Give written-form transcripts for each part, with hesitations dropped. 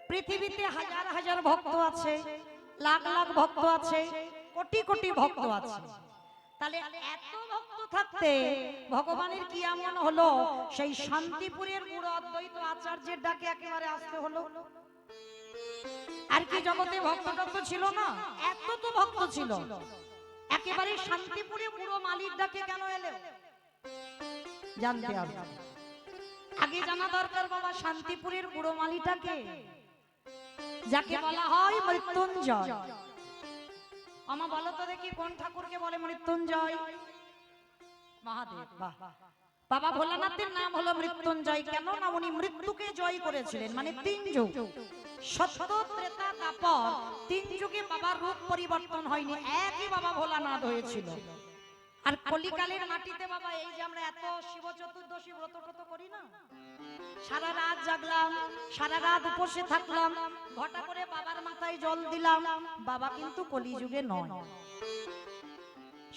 পৃথিবীতে হাজার হাজার ভক্ত আছে, লাখ লাখ ভক্ত আছে, কোটি কোটি ভক্ত আছে। তাহলে এত ভক্ত থাকতে ভগবানের কি এমন হলো সেই শান্তিপুরের বুড়ো অদ্বৈত আচার্যের ডাকে একেবারে আসতে হলো? আর কি জগতে ভক্ত টক্ত ছিল না? এত তো ভক্ত ছিল, একেবারে শান্তিপুরে বুড়ো মালির ডাকে কেন এলো জানতে হবে। আগে জানা দরকার বাবা, শান্তিপুরের বুড়ো মালিটাকে, যাকে বলা হয় মৃত্যুঞ্জয়। আমা বলো তো দেখি কোন ঠাকুরকে বলে মৃত্যুঞ্জয়? মহাদেব। বাহ, বাবা ভোলানাথের নাম হলো মৃত্যুঞ্জয়। কেন না উনি মৃত্যুকে জয় করেছিলেন, মানে 3 যুগ, সত্য ত্রেতা দ্বাপর 3 যুগে বাবার রূপ পরিবর্তন হয়নি, একই বাবা ভোলানাথ হয়েছিল। আর কলিকালের মাটিতে বাবা এই যে আমরা এত শিব চতুর্দশী ব্রত টত করি না, সারা রাত জাগলাম, সারা রাত উপসে থাকলাম, ঘটা করে বাবার মাথায় জল দিলাম, বাবা কিন্তু কলিযুগে নয়,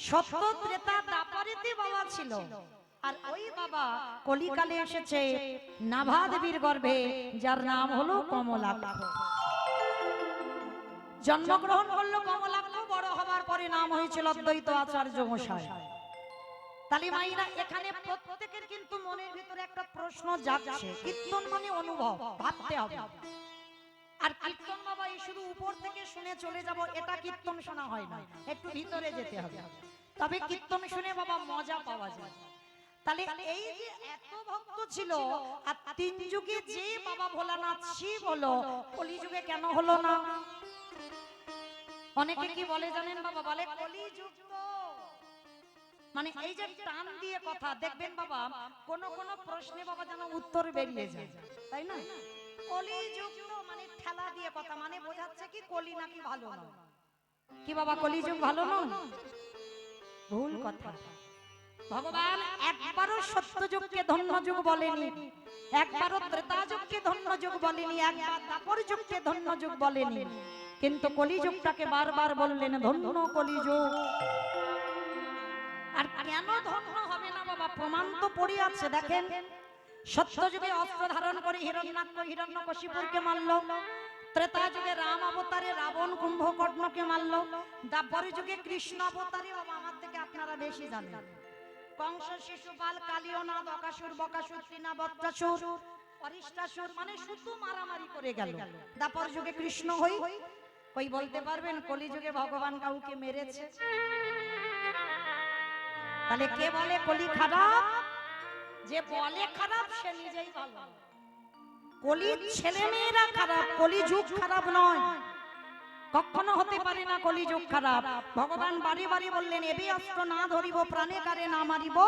সত্য ত্রেতা দ্বাপরেতে বাবা ছিল। আর ওই বাবা কলিকালে এসেছে নাভা দেবীর গর্ভে, যার নাম হলো কমলাক্ষ। জন্মগ্রহণ করলো কমলাক্ষ, বড় হবার পরে নাম হয়েছিল অদ্বৈত আচার্য মশাই। তালি মাইরা এখানে প্রত্যেকের কিন্তু মনের ভিতরে একটা প্রশ্ন জাগছে, কীর্তন মানে অনুভব, ভাবতে হবে। আর কীর্তন বাবা এই শুধু উপর থেকে শুনে চলে যাব, এটা কীর্তন শোনা হয় না, একটু ভিতরে যেতে হবে, তবে কীর্তন শুনে বাবা মজা পাওয়া যায়। তাহলে এই যে এত ভক্ত ছিল, আর 3 যুগে যে বাবা ভোলানাথ শিব হলো, কলিযুগে কেন হলো না? অনেকে কি বলে জানেন বাবা? বলে কলিযুগ মানে এই যে টান দিয়ে কথা, দেখবেন বাবা কোন কোন প্রশ্নে বাবা যেন উত্তর বেরিয়ে যায়, তাই না? কলিযুগ মানে ঠেলা দিয়ে কথা, মানে বোঝাচ্ছে কি কলি নাকি ভালো না। কি বাবা কলিযুগ ভালো না? ভুল কথা। ভগবান একবারও সত্যযুগকে ধন্য যুগ বলেনি, একবারও ত্রেতা যুগকে ধন্য যুগ বলেনি, একবার দ্বাপর যুগকে ধন্য যুগ বলেনি, কিন্তু কলিযুগটাকে বারবার বললেন ধন্য কলিযুগ। আর কেন ধন্য হবে না বাবা? প্রমাণ তো পড়ে আছে, দেখেন। সত্যযুগে অস্ত্র ধারণ করে হিরণ্যাক্ষ হিরণ্যকশিপুরকে মারলো, ত্রেতা যুগে রাম অবতারে রাবণ কুম্ভকর্ণকে মারলো, দ্বাপর যুগে কৃষ্ণ অবতারে, বাবা আমার থেকে আপনারা বেশি জানেন, কংস শিশুপাল কালিয়নাদ অকাসুর বকাসুর তৃণা বত্রাসুর অরিষ্টাসুর, মানে শুধু মারামারি করে গেল। দ্বাপর যুগে কৃষ্ণ হই কই বলতে পারবেন কলিযুগে ভগবান কাউকে মেরেছে? তাহলে কে বলে কলি খারাপ? যে বলে খারাপ সে নিজেই ভালো। কলির ছেলে মেয়েরা খারাপ, কলিযুগ খারাপ নয়, কখনো হতে পারে না কলিযুগ খারাপ। ভগবান বারে বারে বললেন এবি অস্ত্র না ধরিব, প্রাণে কারে না মারিব,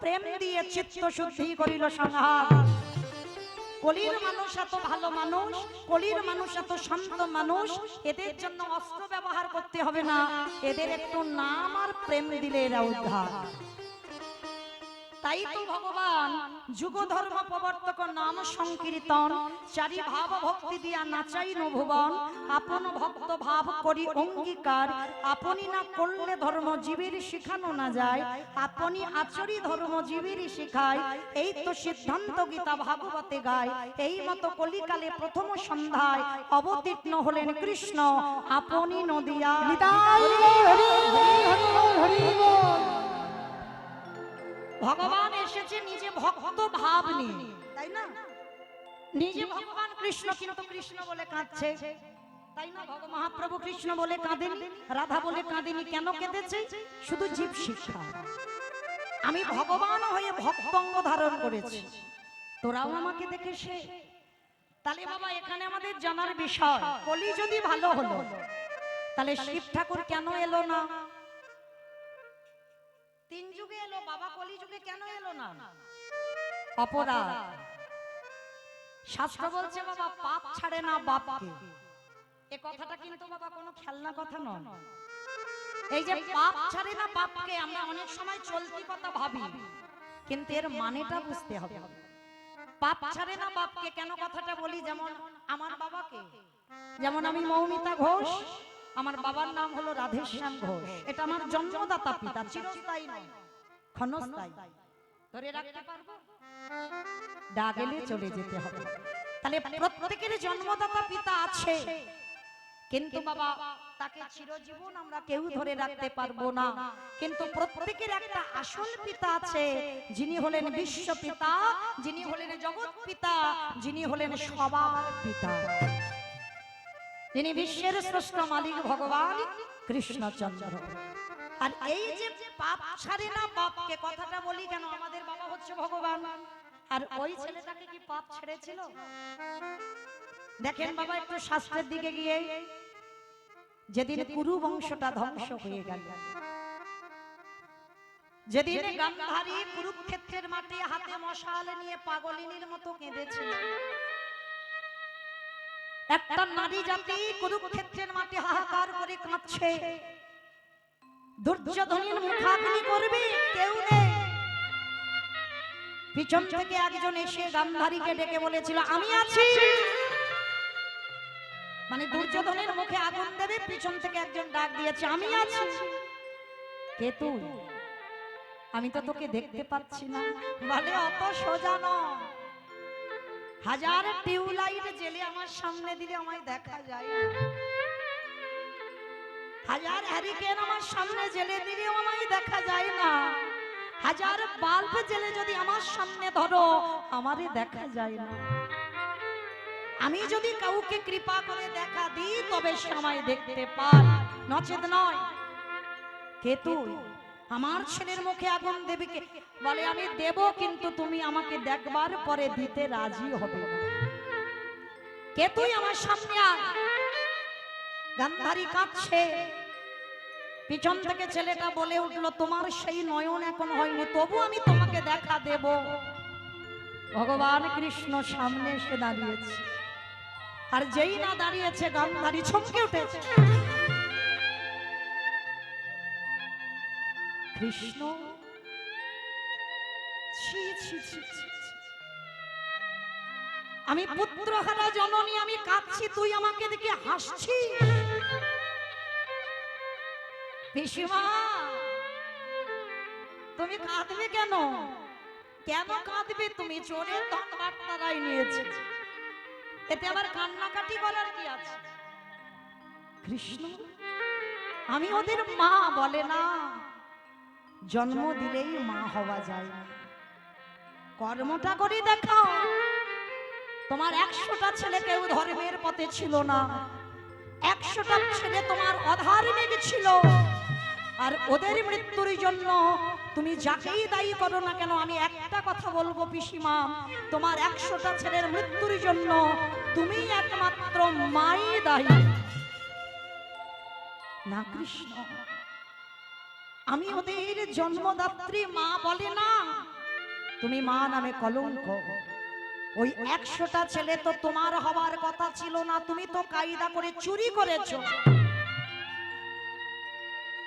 প্রেম দিয়ে চিত্ত শুদ্ধি করিল সংহার। কলির মানুষ এত ভালো মানুষ, কলির মানুষ এত শান্ত মানুষ, এদের জন্য অস্ত্র ব্যবহার করতে হবে না, এদের একটু নাম আর প্রেম দিলে এরা উদ্ধার। তাই তো ভগবান যুগ ধর্ম প্রবর্তক নাম সংকীর্তন, চারি ভাব ভক্তি দিয়া নাচাই নভুবন, আপন ভক্ত ভাব করি অঙ্গীকার, আপনি না করলে ধর্ম জীবের শিখানো না যায়, আপনি আচরি ধর্ম জীবের শিখায়, এই তো সিদ্ধান্ত গীতা ভাগবতে গায়। এই মতো কলিকালে প্রথম সন্ধ্যায় অবতীর্ণ হলেন কৃষ্ণ, আপনি নদিয়া। ভগবান এসেছে নিজে ভক্ত ভাব নিয়ে, তাই না? নিজে ভগবান কৃষ্ণ, কিন্তু কৃষ্ণ বলে কাঁদছে, তাই না? মহাপ্রভু কৃষ্ণ বলে কাঁদেনি, রাধা বলে কাঁদেনি, কেন কেঁদেছে? শুধু জীব শিক্ষা। আমি ভগবান হয়ে ভক্তঙ্গ ধারণ করেছি, তোরাও আমাকে দেখে সে। তাহলে বাবা এখানে আমাদের জানার বিষয়, কলি যদি ভালো হলো, তাহলে শিব ঠাকুর কেন এলো না? 3 যুগে এলো, বাবা কলিযুগে কেন এলো না? অপরাধ। শাস্ত্র বলছে বাবা পাপ ছাড়ে না বাপকে। এই কথাটা কিন্তু বাবা কোনো খেলনা কথা নয়। এই যে পাপ ছাড়ে না বাপকে, আমরা অনেক সময় চলতি কথা ভাবি, কিন্তু এর মানেটা বুঝতে হবে। পাপ ছাড়ে না বাপকে কেন কথাটা বলি? যেমন আমার বাবাকে, যেমন আমি মৌমিতা ঘোষ, আমার বাবার নাম হলো রাধেশ্যাম ঘোষ, এটা আমার জন্মদাতা পিতা, চিরস্থায়ী নয়, ক্ষণস্থায়ী। ধরে রাখতে পারবো? ডাক এলে চলে যেতে হবে। তাহলে প্রত্যেকের জন্মদাতা পিতা আছে, কিন্তু বাবা তাকে চিরজীবন আমরা কেউ ধরে রাখতে পারবো না। কিন্তু প্রত্যেকের একটা আসল পিতা আছে, যিনি হলেন বিশ্ব পিতা, যিনি হলেন জগৎ পিতা, যিনি হলেন সবার পিতা, যিনি বিশ্বের শ্রেষ্ঠ মালিক ভগবান কৃষ্ণচন্দ্র। আর এই যে পাপ ছাড়ে না বাপকে, কথাটা বলি কেন, আমাদের বাবা হচ্ছে ভগবান, আর ওই ছেলেটাকে কি পাপ ছেড়েছিল? দেখেন বাবা একটু শাস্ত্রের দিকে গিয়ে, যেদিন কুরু বংশটা ধ্বংস হয়ে গেল, যেদিন গান্ধারী কুরুক্ষেত্রের মাঠে হাতে মশাল নিয়ে পাগলিনীর মতো কেঁদেছিল, একটা নারী জাতি কুরুক্ষেত্রের মাঠে হাহাকার করে কাঁদছে, দুর্যোধনের মুখাগ্নি করবে কেউ নেই, পিছন থেকে একজন এসে গান্ধারীকে ডেকে বলেছিল আমি আছি। মানে দুর্যোধনের মুখে আগুন দেবে, পিছন থেকে একজন ডাক দিয়েছে আমি আছি। কে তুই? আমি তো তোকে দেখতে পাচ্ছি না। বলে অত সোজা নয়, হাজার টিউবলাইট জেলে আমার সামনে দিলে আমায় দেখা যায় না, হাজার হ্যারিকেন আমার সামনে জেলে দিলেও আমায় দেখা যায় না, হাজার বাল্ব জেলে যদি আমার সামনে ধরো আমারে দেখা যায় না। আমি যদি কাউকে কৃপা করে দেখা দিই তবে সে আমায় দেখতে পায়, নচেত নয়। কে তুই? আমার ছেলের মুখে আগুন দেবে কে? বলে আমি দেব, কিন্তু তুমি আমাকে দেখবার পরে দিতে রাজি হবে না। কে তুই? আমার সামনে আয়। গান্ধারী কাঁদছে, পিছন থেকে ছেলেটা বলে উঠলো তোমার সেই নয়ন এখন হয়নি, তবু আমি তোমাকে দেখা দেব। ভগবান কৃষ্ণ সামনে এসে দাঁড়িয়েছে, আর যেই না দাঁড়িয়েছে গান্ধারী চমকে উঠেছে। কৃষ্ণ, ছি ছি ছি ছি, আমি পুত্রহারা জননী, আমি কাঁদছি, তুই আমাকে দেখে হাসছিস। পিসিমা তুমি কাঁদবে কেন? কেন কাঁদবে তুমি? চোরের ধন বাট্টারাই নিয়েছে, এতে আবার কান্নাকাটি করার কি আছে? কৃষ্ণ, আমি ওদের মা। বলে না, জন্ম দিলেই মা হওয়া যায় না, কর্মটা করে দেখাও। তোমার 100টা ছেলে কেউ ধর্মের পথে ছিল না, 100টা ছেলে তোমার অধার্মিক ছিল, আর ওদের মৃত্যুর জন্য তুমি যাকেই দায়ী করো না কেন, আমি একটা কথা বলবো পিসিমা, তোমার 100টা ছেলের মৃত্যুর জন্য তুমি একমাত্র মাই দায়ী না। কৃষ্ণ, আমি ওদের জন্মদাত্রী মা। বলে না, তুমি মা নামে কলঙ্ক। ওই 100টা ছেলে তো তোমার হবার কথা ছিল না, তুমি তো কায়দা করে চুরি করেছো।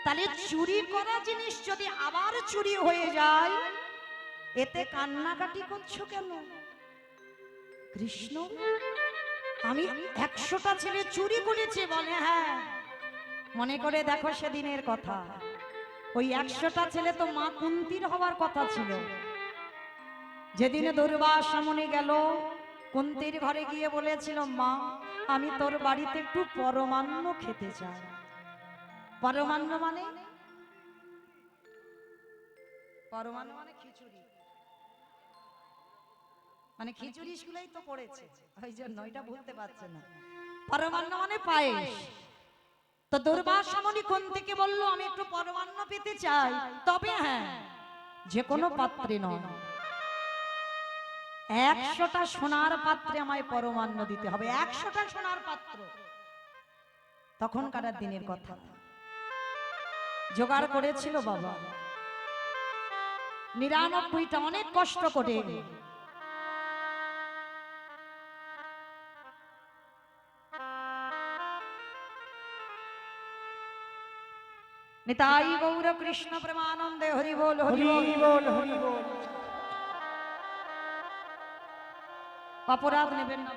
তাহলে চুরি করা জিনিস যদি আবার চুরি হয়ে যায়, এতে কান্নাকাটি করছো কেন? কৃষ্ণ, আমি 100টা ছেলে চুরি করেছি। বলে হ্যাঁ, মনে করে দেখো সেদিনের কথা। ওই 100টা ছেলে তো মা কুন্তির হওয়ার কথা ছিল। যেদিন দুর্বাসা মুনি গেল কুন্তির ঘরে গিয়ে বলেছিল মা, আমি তোর বাড়িতে একটু পরমান্ন খেতে চাই। পরমান্ন মানে? পরমান্ন মানে খিচুড়ি, মানে খিচুড়ি স্কুলেই তো পড়েছে, ওই জন্য এটা বলতে পারছে না। পরমান্ন মানে পায়েস। তো দুর্বাসা মুনি কুন্তিকে বলল আমি একটু পরমান্ন পেতে চাই, তবে হ্যাঁ, যে কোনো পাত্রে নয়, 100টা সোনার পাত্রে আমায় পরমান্ন দিতে হবে। 100টা সোনার পাত্র। তখনকার দিনের কথা, জোগাড় করেছিল বাবা 99টা, অনেক কষ্ট করে। নিতাই গৌর কৃষ্ণ প্রেমানন্দে, হরি বল হরি বল হরি বল। অপরাধ নেবেন না,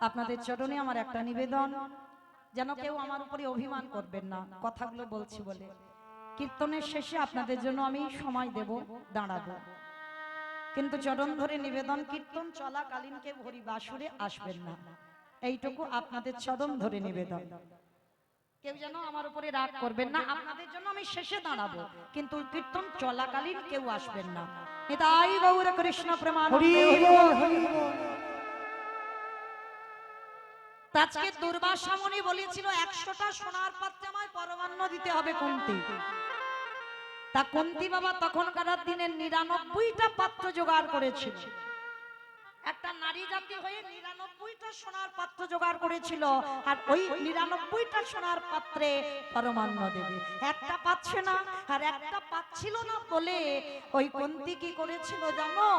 আপনাদের চরণে আমার একটা নিবেদন, যেন কেউ আমার উপরে অভিমান করবেন না, কথাগুলো বলছি বলে। কীর্তনের শেষে আপনাদের জন্য আমি সময় দেব, দাঁড়াবো। কিন্তু চরণ ধরে নিবেদন, কীর্তন চলাকালীন কেউ হরি বাসরে আসবেন না, এইটুকু আপনাদের চরণ ধরে নিবেদন। কেউ যেন আমার উপরে রাগ করবেন না, আপনাদের জন্য আমি শেষে দাঁড়াবো, কিন্তু কীর্তন চলাকালীন কেউ আসবেন না। নিতাই গৌর কৃষ্ণ প্রেমানন্দে। আজকে দুর্বাসা মুনি বলেছিল 100টা সোনার পাত্রে আমায় পরমান্ন দিতে হবে কুন্তী। তা কুন্তী বাবা তখনকার দিনে 99টা পাত্র জোগাড় করেছিল। একটা নারী জাতি হয়ে 99টা সোনার পাত্র জোগাড় করেছিল, আর ওই 99টা সোনার পাত্রে পরমান্ন দেবে। একটা পাচ্ছে না, আর একটা পাচ্ছিল না বলে ওই কুন্তী কি করেছিল জানো?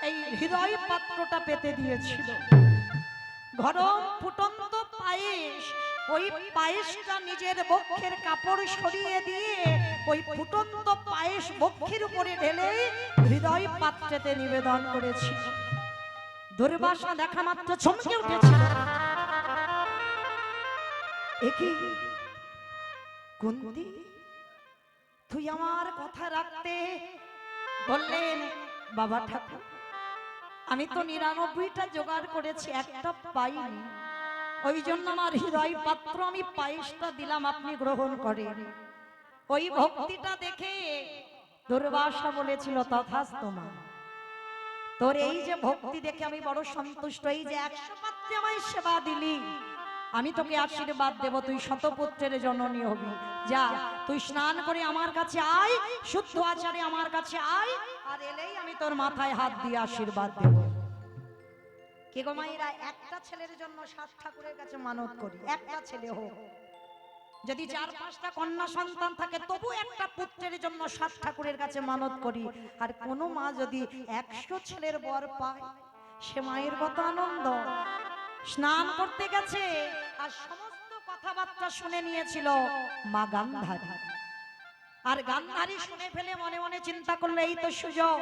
এই হৃদয় পাত্রটা পেতে দিয়েছিল। গরম ফুটন্ত পায়েস, ওই পায়েসটা নিজের বক্ষের কাপড় সরিয়ে দিয়ে ওই ফুটন্ত পায়েস বক্ষের উপরে ঢেলে হৃদয় পাত্রেতে নিবেদন করেছিল। দুর্বাসা দেখা মাত্র চমকে উঠেছিল। একই কুন্তী, তুই আমার কথা রাখতে বললেন। বাবা ঠাকুর, আমি তো 99টা জোগাড় করেছি, একটা পাইনি, ওই জন্য আমার হৃদয় পাত্র আমি পায়েসটা দিলাম, আপনি গ্রহণ করেন। ওই ভক্তিটা দেখে দুর্বাসা বলেছিল তথাস্তু মা, তোর এই যে ভক্তি দেখে আমি বড় সন্তুষ্ট। এই যে 100 পাত্রে আমায় সেবা দিলি, আমি তোকে আশীর্বাদ দেব, তুই শতপুত্রের জননী হবি। যা, তুই স্নান করে আমার কাছে আয়, শুদ্ধ আচারে আমার কাছে আয়, আর এলেই আমি তোর মাথায় হাত দিয়ে আশীর্বাদ দেব। কে গো মায়েরা, একটা ছেলের জন্য 7 ঠাকুরের কাছে মানত করি, একটা ছেলে হোক। যদি 4-5টা কন্যা সন্তান থাকে তবু একটা পুত্রের জন্য 7 ঠাকুরের কাছে মানত করি। আর কোন মা যদি 100 ছেলের বর পায়, সে মায়ের কত আনন্দ। স্নান করতে গেছে আর সমস্ত কথাবার্তা শুনে নিয়েছিল মা গান্ধারী। আর গান্ধারী শুনে ফেলে মনে মনে চিন্তা করলো, এই তো সুযোগ,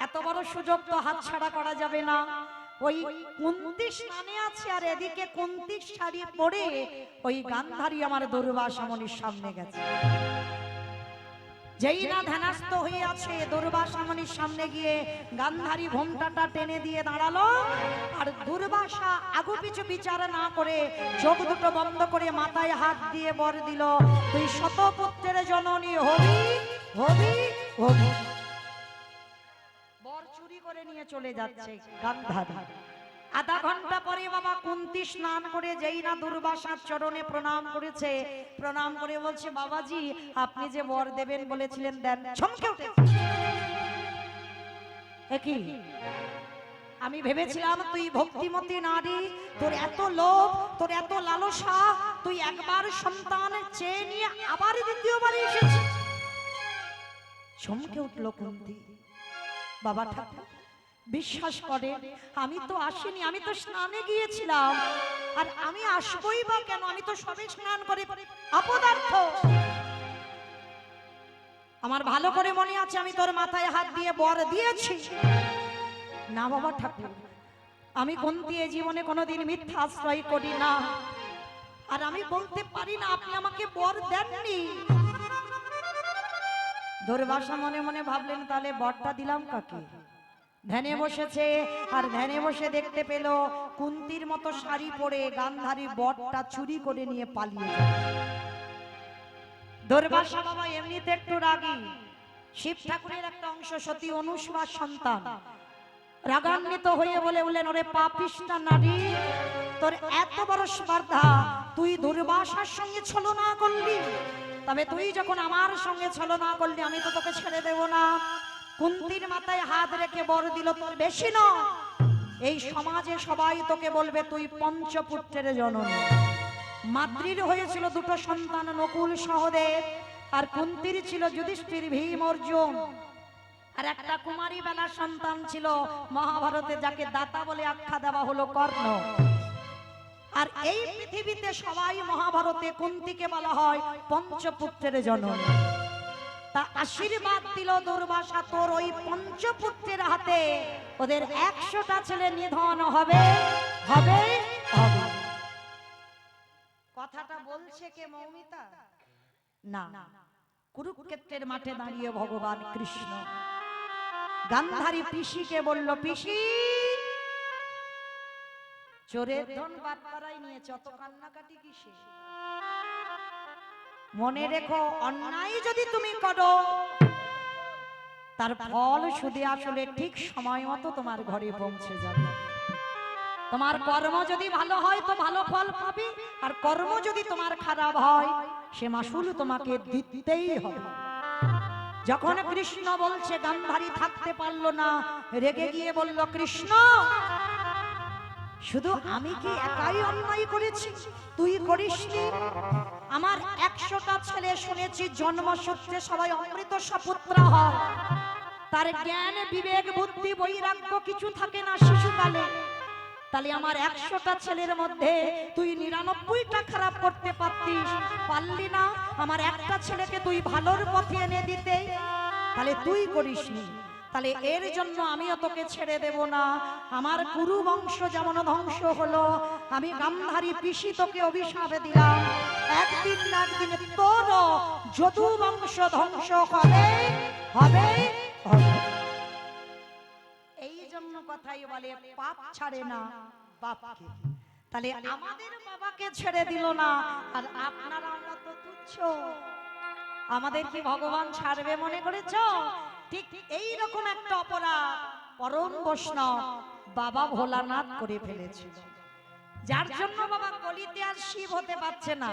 এত বড় সুযোগ তো হাতছাড়া করা যাবে না। ওই কুন্তী স্নানে আছে, আর এদিকে কুন্তী শাড়ি পরে ওই গান্ধারী আমার দুর্বাসা মুনির সামনে গেছে। যেই না ধ্যানস্থ হয়ে আছে, দুর্বাসা মুনির সামনে গিয়ে গান্ধারী ঘোমটাটা টেনে দিয়ে দাঁড়ালো। আর দুর্বাসা আগু পিছু বিচার না করে চোখ দুটো বন্ধ করে মাথায় হাত দিয়ে বর দিল, তুই শতপুত্রের জননী হবি, হবি, হবি। বর চুরি করে নিয়ে চলে যাচ্ছে গান্ধারী। আধা ঘন্টা পরে বাবা কুন্তী স্নান করে যেই না দুর্বাসার চরণে প্রণাম করেছে, প্রণাম করে বলছে, বাবাজি আপনি যে বর দেবেন বলেছিলেন দেন। চমকে উঠে, একই আমি ভেবেছিলাম তুই ভক্তিমতী নারী, তোর এত লোভ, তোর এত লালসা, তুই একবার সন্তান চেয়ে নিয়ে আবার দ্বিতীয়বার এসেছিস। চমকে উঠল কুন্তী। বাবা ঠাকুর বিশ্বাস করে, আমি তো আসিনি, আমি তো স্নানে গিয়েছিলাম, আর আমি আসবই বা কেন, আমি তো সবে স্নান করে অপদার্থ। আমার ভালো করে মনে আছে আমি তোর মাথায় হাত দিয়ে বর দিয়েছি। না বাবা ঠাকুর, আমি কুন্তী এ জীবনে কোনোদিন মিথ্যা আশ্রয় করি না, আর আমি বলতে পারি না আপনি আমাকে বর দেননি। দুর্বাসা মনে মনে ভাবলেন, তাহলে বরটা দিলাম কাকে? ধ্যানে বসেছে, আর ধ্যানে বসে দেখতে পেল কুন্তীর মতো শাড়ি পরে গান্ধারী বরটা চুরি করে নিয়ে পালিয়ে যায়। দুর্বাসা বাবা এমনিতে একটু রাগী, শিব ঠাকুরের একটা অংশ, সতী অনুসুয়ার সন্তান। রাগান্বিত হয়ে বললেন, ওরে পাপিষ্টা নারী, তোর এত বড় স্পর্ধা, তুই দুর্বাসার সঙ্গে ছলনা করলি, তবে তুই যখন আমার সঙ্গে ছলনা করলি আমি তো তোকে ছেড়ে দেব না। কুন্তীর মাথায় হাত রেখে বর দিল, তোর বেশি নয়, এই সমাজে সবাই তোকে বলবে তুই পঞ্চপুত্রের জননী। মাতৃর হয়েছিল 2টো সন্তান, নকুল সহদেব, আর কুন্তীর ছিল যুধিষ্ঠির, ভীম, অর্জুন। আর একটা কুমারী বেলার সন্তান ছিল মহাভারতে, যাকে দাতা বলে আখ্যা দেওয়া হলো, কর্ণ। আর এই পৃথিবীতে সবাই মহাভারতে কুন্তীকে বলা হয় পঞ্চপুত্রের জননী। তা আশীর্বাদ দিল দুর্বাসা, তোর ওই পঞ্চপুত্রের হাতে ওদের 100টা ছেলে নিধন হবে, হবে, হবে। কথাটা বলছে কে মৌমিতা? না, কুরুক্ষেত্রের মাঠে দাঁড়িয়ে ভগবান কৃষ্ণ। গান্ধারী পিসিকে বলল, পিসি চোরের ধন বাটপাড়ায় নিয়েছে, অত কান্নাকাটি কিসে? মনে রেখো, অন্যায় যদি তুমি করো তার ফল সুদে আসলে ঠিক সময় মতো তোমার ঘরে পৌঁছে যাবে। তোমার কর্ম যদি ভালো হয় তো ভালো ফল পাবে, আর কর্ম যদি তোমার খারাপ হয় সে মাসুল তোমাকে দিতেই হবে। যখন কৃষ্ণ বলছে, গান্ধারী থাকতে পারলো না, রেগে গিয়ে বলল, কৃষ্ণ শুধু আমি কি একাই অন্যায় করেছি? তুই করিসনি? আমার 100টা ছেলে শুনেছি জন্মসূত্রে সবাই অমৃত সপুত্র হয়, তার জ্ঞান বিবেক বুদ্ধি বৈরাগ্য কিছু থাকে না শিশুকালে। তাহলে আমার 100টা ছেলের মধ্যে তুই 99টা খারাপ করতে পারতিস, পারলি না। আমার একটা ছেলেকে তুই ভালোর পথে এনে দিতে, তাহলে তুই করিসনি। তাহলে এর জন্য আমিও তোকে ছেড়ে দেব না। আমার কুরু বংশ যেমন ধ্বংস হলো, আমি গান্ধারী পিসি তোকে অভিশাপ দিলাম, একদিন না একদিন তোর যদু বংশ ধ্বংস হবে হবে হবে। এই জন্য কথাই বলে, পাপ ছাড়ে না বাপকে। তাহলে আমাদের বাবাকে ছেড়ে দিল না, আর আপনারা আমরা তো তুচ্ছ, আমাদের কি ভগবান ছাড়বে মনে করেছ? ঠিক এই রকম একটা অপরাধ পরম বৈষ্ণব বাবা ভোলানাথ করে ফেলেছে, যার জন্য বাবা কলিতে আর শিব হতে পারছে না।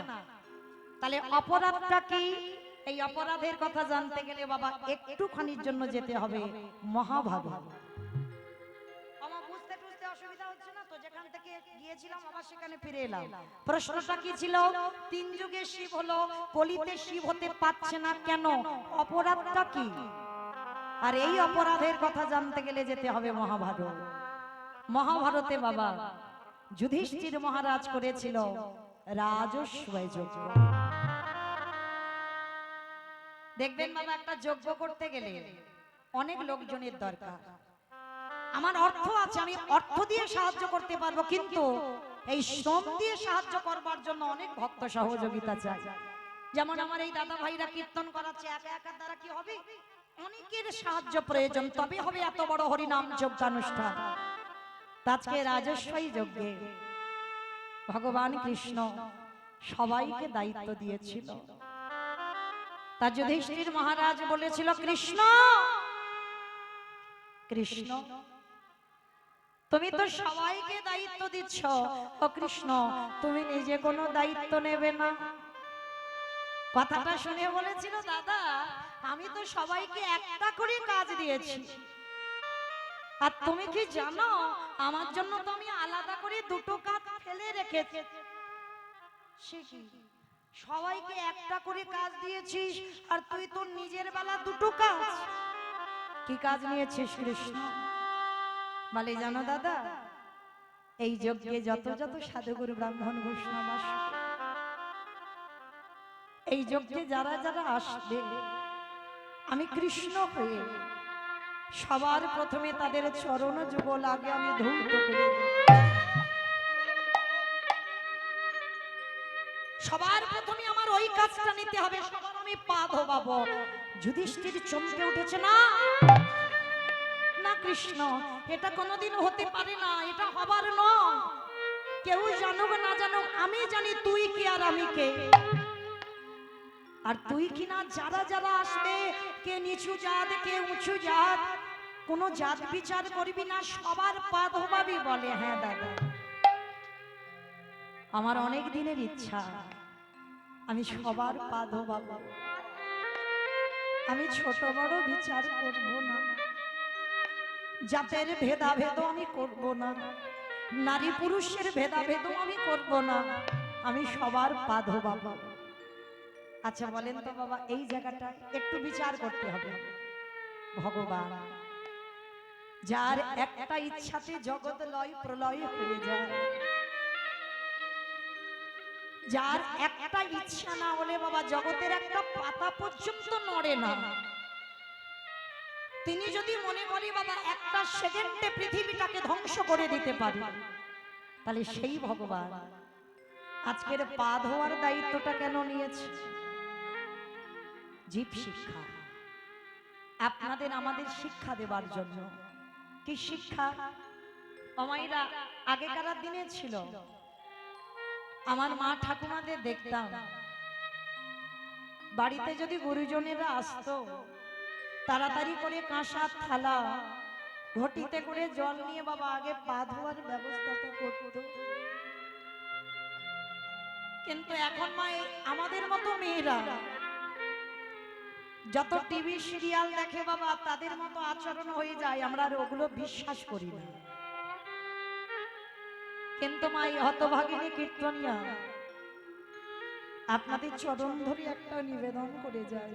তাহলে অপরাধটা কি? এই অপরাধের কথা জানতে গেলে বাবা একটুখানির জন্য যেতে হবে মহাভারত। বুঝতে বুঝতে অসুবিধা হচ্ছে না তো? যেখান থেকে গিয়েছিলাম আবার সেখানে ফিরে এলাম। প্রশ্নটা কি ছিল? 3 যুগে শিব হলো, কলিতে শিব হতে পারছে না কেন? অপরাধটা কি? আর এই অপরাধের কথা জানতে গেলে যেতে হবে মহাভারত। মহাভারতে বাবা যুধিষ্ঠির মহারাজ করেছিল রাজস্বয় যজ্ঞ। দেখবেন বাবা, একটা যজ্ঞ করতে গেলে অনেক লোকজনের দরকার। আমার অর্থ আছে, আমি অর্থ দিয়ে সাহায্য করতে পারবো, কিন্তু এই শ্রম দিয়ে সাহায্য করবার জন্য অনেক ভক্ত সহযোগিতা চাই। যেমন আমার এই দাদা ভাইরা কীর্তন করাচ্ছে, একা একা দ্বারা কি হবে? অনেকের সাহায্য প্রয়োজন, তবে হবে এত বড় হরিনাম যজ্ঞানুষ্ঠান। আজকে রাজস্বী যজ্ঞে ভগবান কৃষ্ণ সবাইকে দায়িত্ব দিয়েছিল। তা যুধিষ্ঠির মহারাজ বলেছিল, কৃষ্ণ কৃষ্ণ তুমি তো সবাইকে দায়িত্ব দিচ্ছ, ও কৃষ্ণ তুমি নিজে কোনো দায়িত্ব নেবে না? কথাটা শুনে বলেছিল, দাদা আমি তো সবাইকে একটা করে কাজ দিয়েছি, আর তুমি কি জানো আমার জন্য তো আমি আলাদা করে 2টো কাজ ফেলে রেখেছি। সবাইকে একটা করে কাজ দিয়েছিস, আর তুই তোর নিজের বেলা 2টো কাজ। কি কাজ নিয়েছিস কৃষ্ণ? বলে, জানো দাদা, এই যজ্ঞে যত যত সাধুগুরু ব্রাহ্মণ বৈষ্ণব আসবে, এই যজ্ঞে যারা যারা আসবে, আমি কৃষ্ণ হয়ে সবার প্রথমে তাদের চরণ যুগল আগে আমি ধৌত করে দেব। সবার প্রথমে আমার ওই কাজটা নিতে হবে, সবার আমি পা ধোবাবো। যুধিষ্ঠির চমকে উঠেছে, না না কৃষ্ণ, এটা কোনোদিন হতে পারে না, এটা হবার নয়। কেউ জানুক না জানুক, আমি জানি তুই কি আর আমি কে। আর তুই কি না যারা যারা আসবে, কে নিচু জাত কে উঁচু জাত, কোনো জাত বিচার করবি না, সবার পা ধোবাবি। বলে, হ্যাঁ দাদা, আমার অনেক দিনের ইচ্ছা, আমি সবার পা ধোবাবো। আমি ছোট বড় বিচার করব না, জাতের ভেদাভেদ আমি করব না, নারী পুরুষের ভেদাভেদ আমি করব না, আমি সবার পা ধোবাবো। আচ্ছা বলেন তো বাবা, এই জায়গাটা একটু বিচার করতে হবে। ভগবান যার একটা ইচ্ছাতে জগৎ লয় প্রলয় হয়ে যায়, যার একটা ইচ্ছা না হলে বাবা জগতের একটা পাতা পর্যন্ত নড়ে না, তিনি যদি মনে করি বাবা একটা সেকেন্ডে পৃথিবীটাকে ধ্বংস করে দিতে পারে, তাহলে সেই ভগবান আজকের পা ধোয়ার দায়িত্বটা কেন নিয়েছে? জীব শিক্ষা। আপনাদের আমাদের শিক্ষা দেবার জন্য। কি শিক্ষা? অমাইরা আগেকার দিনে ছিল, আমার মা ঠাকুমাদের দেখতাম বাড়িতে যদি গুরুজনেরা আসতো, তাড়াতাড়ি করে কাঁসা থালা ঘটিতে করে জল নিয়ে বাবা আগে পা ধোয়ার ব্যবস্থাটা করত। কিন্তু এখন মা আমাদের মতো মেয়েরা যত টিভি সিরিয়াল দেখে বাবা, তাদের মতো আচরণ হয়ে যায়, আমরা আর ওগুলো বিশ্বাস করি না। কিন্তু মা এই হতভাগিনী কীর্তনিয়া আপনাদের চরণ ধরে একটা নিবেদন করে যায়,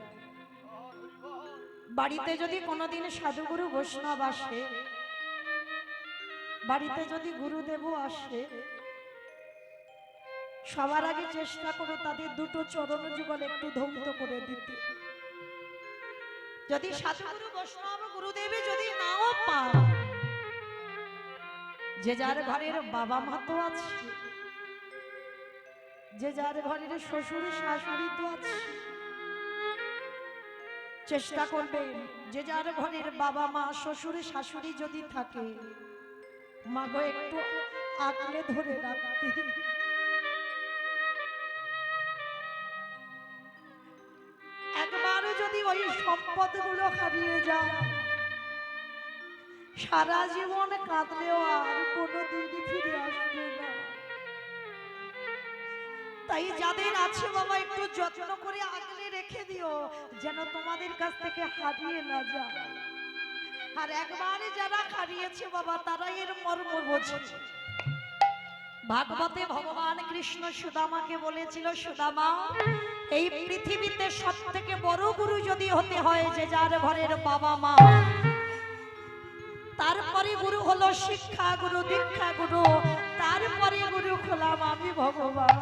বাড়িতে যদি কোনোদিন সাধুগুরু বৈষ্ণব আসে, বাড়িতে যদি গুরুদেব আসে, সবার আগে চেষ্টা করো তাদের দুটো চরণ যুগল একটু ধৌত করে দিতে। যদি সাধুগুরু বৈষ্ণব গুরুদেবে যদি নাও পান, যে যার ঘরের বাবা মা তো আছে, যে যার ঘরের শ্বশুর শাশুড়ি তো আছে, চেষ্টা করবেন যে যার ঘরের বাবা মা শ্বশুর শাশুড়ি যদি থাকে, মাগো একটু আঁকড়ে ধরে রাখতে। একবারও যদি ওই সম্পদগুলো হারিয়ে যায়, সারা জীবন কাঁদলেও আর কোনোদিন ফিরে আসবে না। তাই যাদের আছে বাবা একটু যত্ন করে আগলে রেখে দিও, যেন তোমাদের কাছ থেকে হারিয়ে না যায়। আর একবারে যারা হারিয়েছে বাবা, তারা এর মর্ম বোঝে। ভাগবতে ভগবান কৃষ্ণ সুদামাকে বলেছিল, সুদামা, এই পৃথিবীতে সব থেকে বড় গুরু যদি হতে হয় যে যার ঘরের বাবা মা, তারপরে গুরু হলো শিক্ষা গুরু, দীক্ষা গুরু, তারপরে গুরু হলাম আমি ভগবান।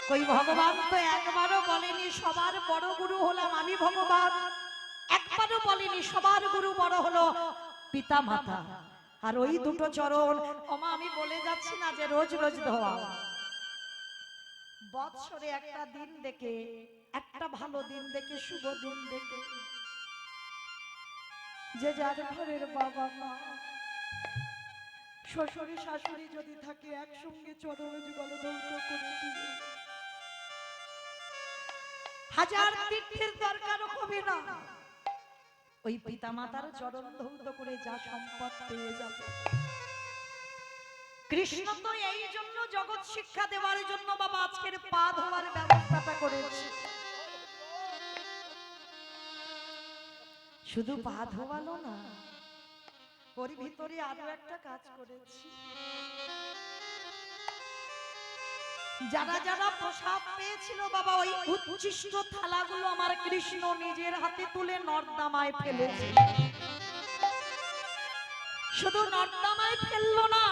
কই ভগবান তো একবারও বলেনি সবার বড় গুরু হলাম আমি ভগবান, একবারও বলেনি সবার গুরু বড় হলো পিতা মাতা। আর ওই দুটো চরণ ওমা আমি বলে যাচ্ছি না যে রোজ রোজ ধোয়া, বৎসরে একটা দিন দেখে, একটা ভালো দিন দেখে, শুভ দিন দেখে, যে যার ঘরের বাবা মা শ্বশুর শাশুড়ি যদি থাকে, একসঙ্গে চরণ যুগল ধৌত করে দিয়ে, হাজার তীর্থের দরকার হবে না, ওই পিতা মাতার চরণ ধৌত করে যা সম্পদ পেয়ে যাবে। কৃষ্ণ তো এই জন্য জগৎ শিক্ষা দেওয়ার জন্য বাবা আজকের পা ধোয়ার ব্যবস্থাটা করেছে। শুধু পা ধোয়ালো না, ওর ভিতরে আরো একটা কাজ করেছি। যারা যারা প্রসাদ পেয়েছিল বাবা, ওই উচ্ছিষ্ট থালাগুলো আমার কৃষ্ণ নিজের হাতে তুলে নর্দমায় ফেলেছে। শুধু নর্দমায় ফেললো না,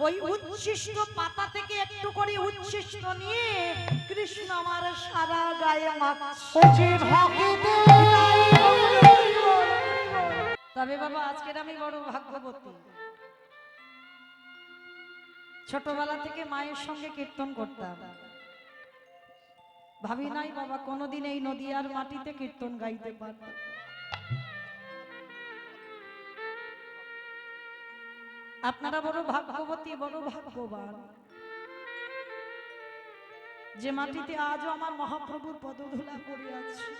ওই উচ্ছিষ্ট পাতা থেকে একটু করে উচ্ছিষ্ট নিয়ে কৃষ্ণ আমার সারা গায়ে মাখছে। তবে বাবা আজকের আমি বড় ভাগ্যবতী, ছোটবেলা থেকে মায়ের সঙ্গে কীর্তন করতাম, ভাবি নাই বাবা কোনোদিন এই নদিয়ার মাটিতে কীর্তন গাইতে পারব। আপনারা বড় ভাগ্যবতী, বড় ভাগ্যবান যে মাটিতে আজও আমার মহাপ্রভুর পদধূলা পড়ে আছে।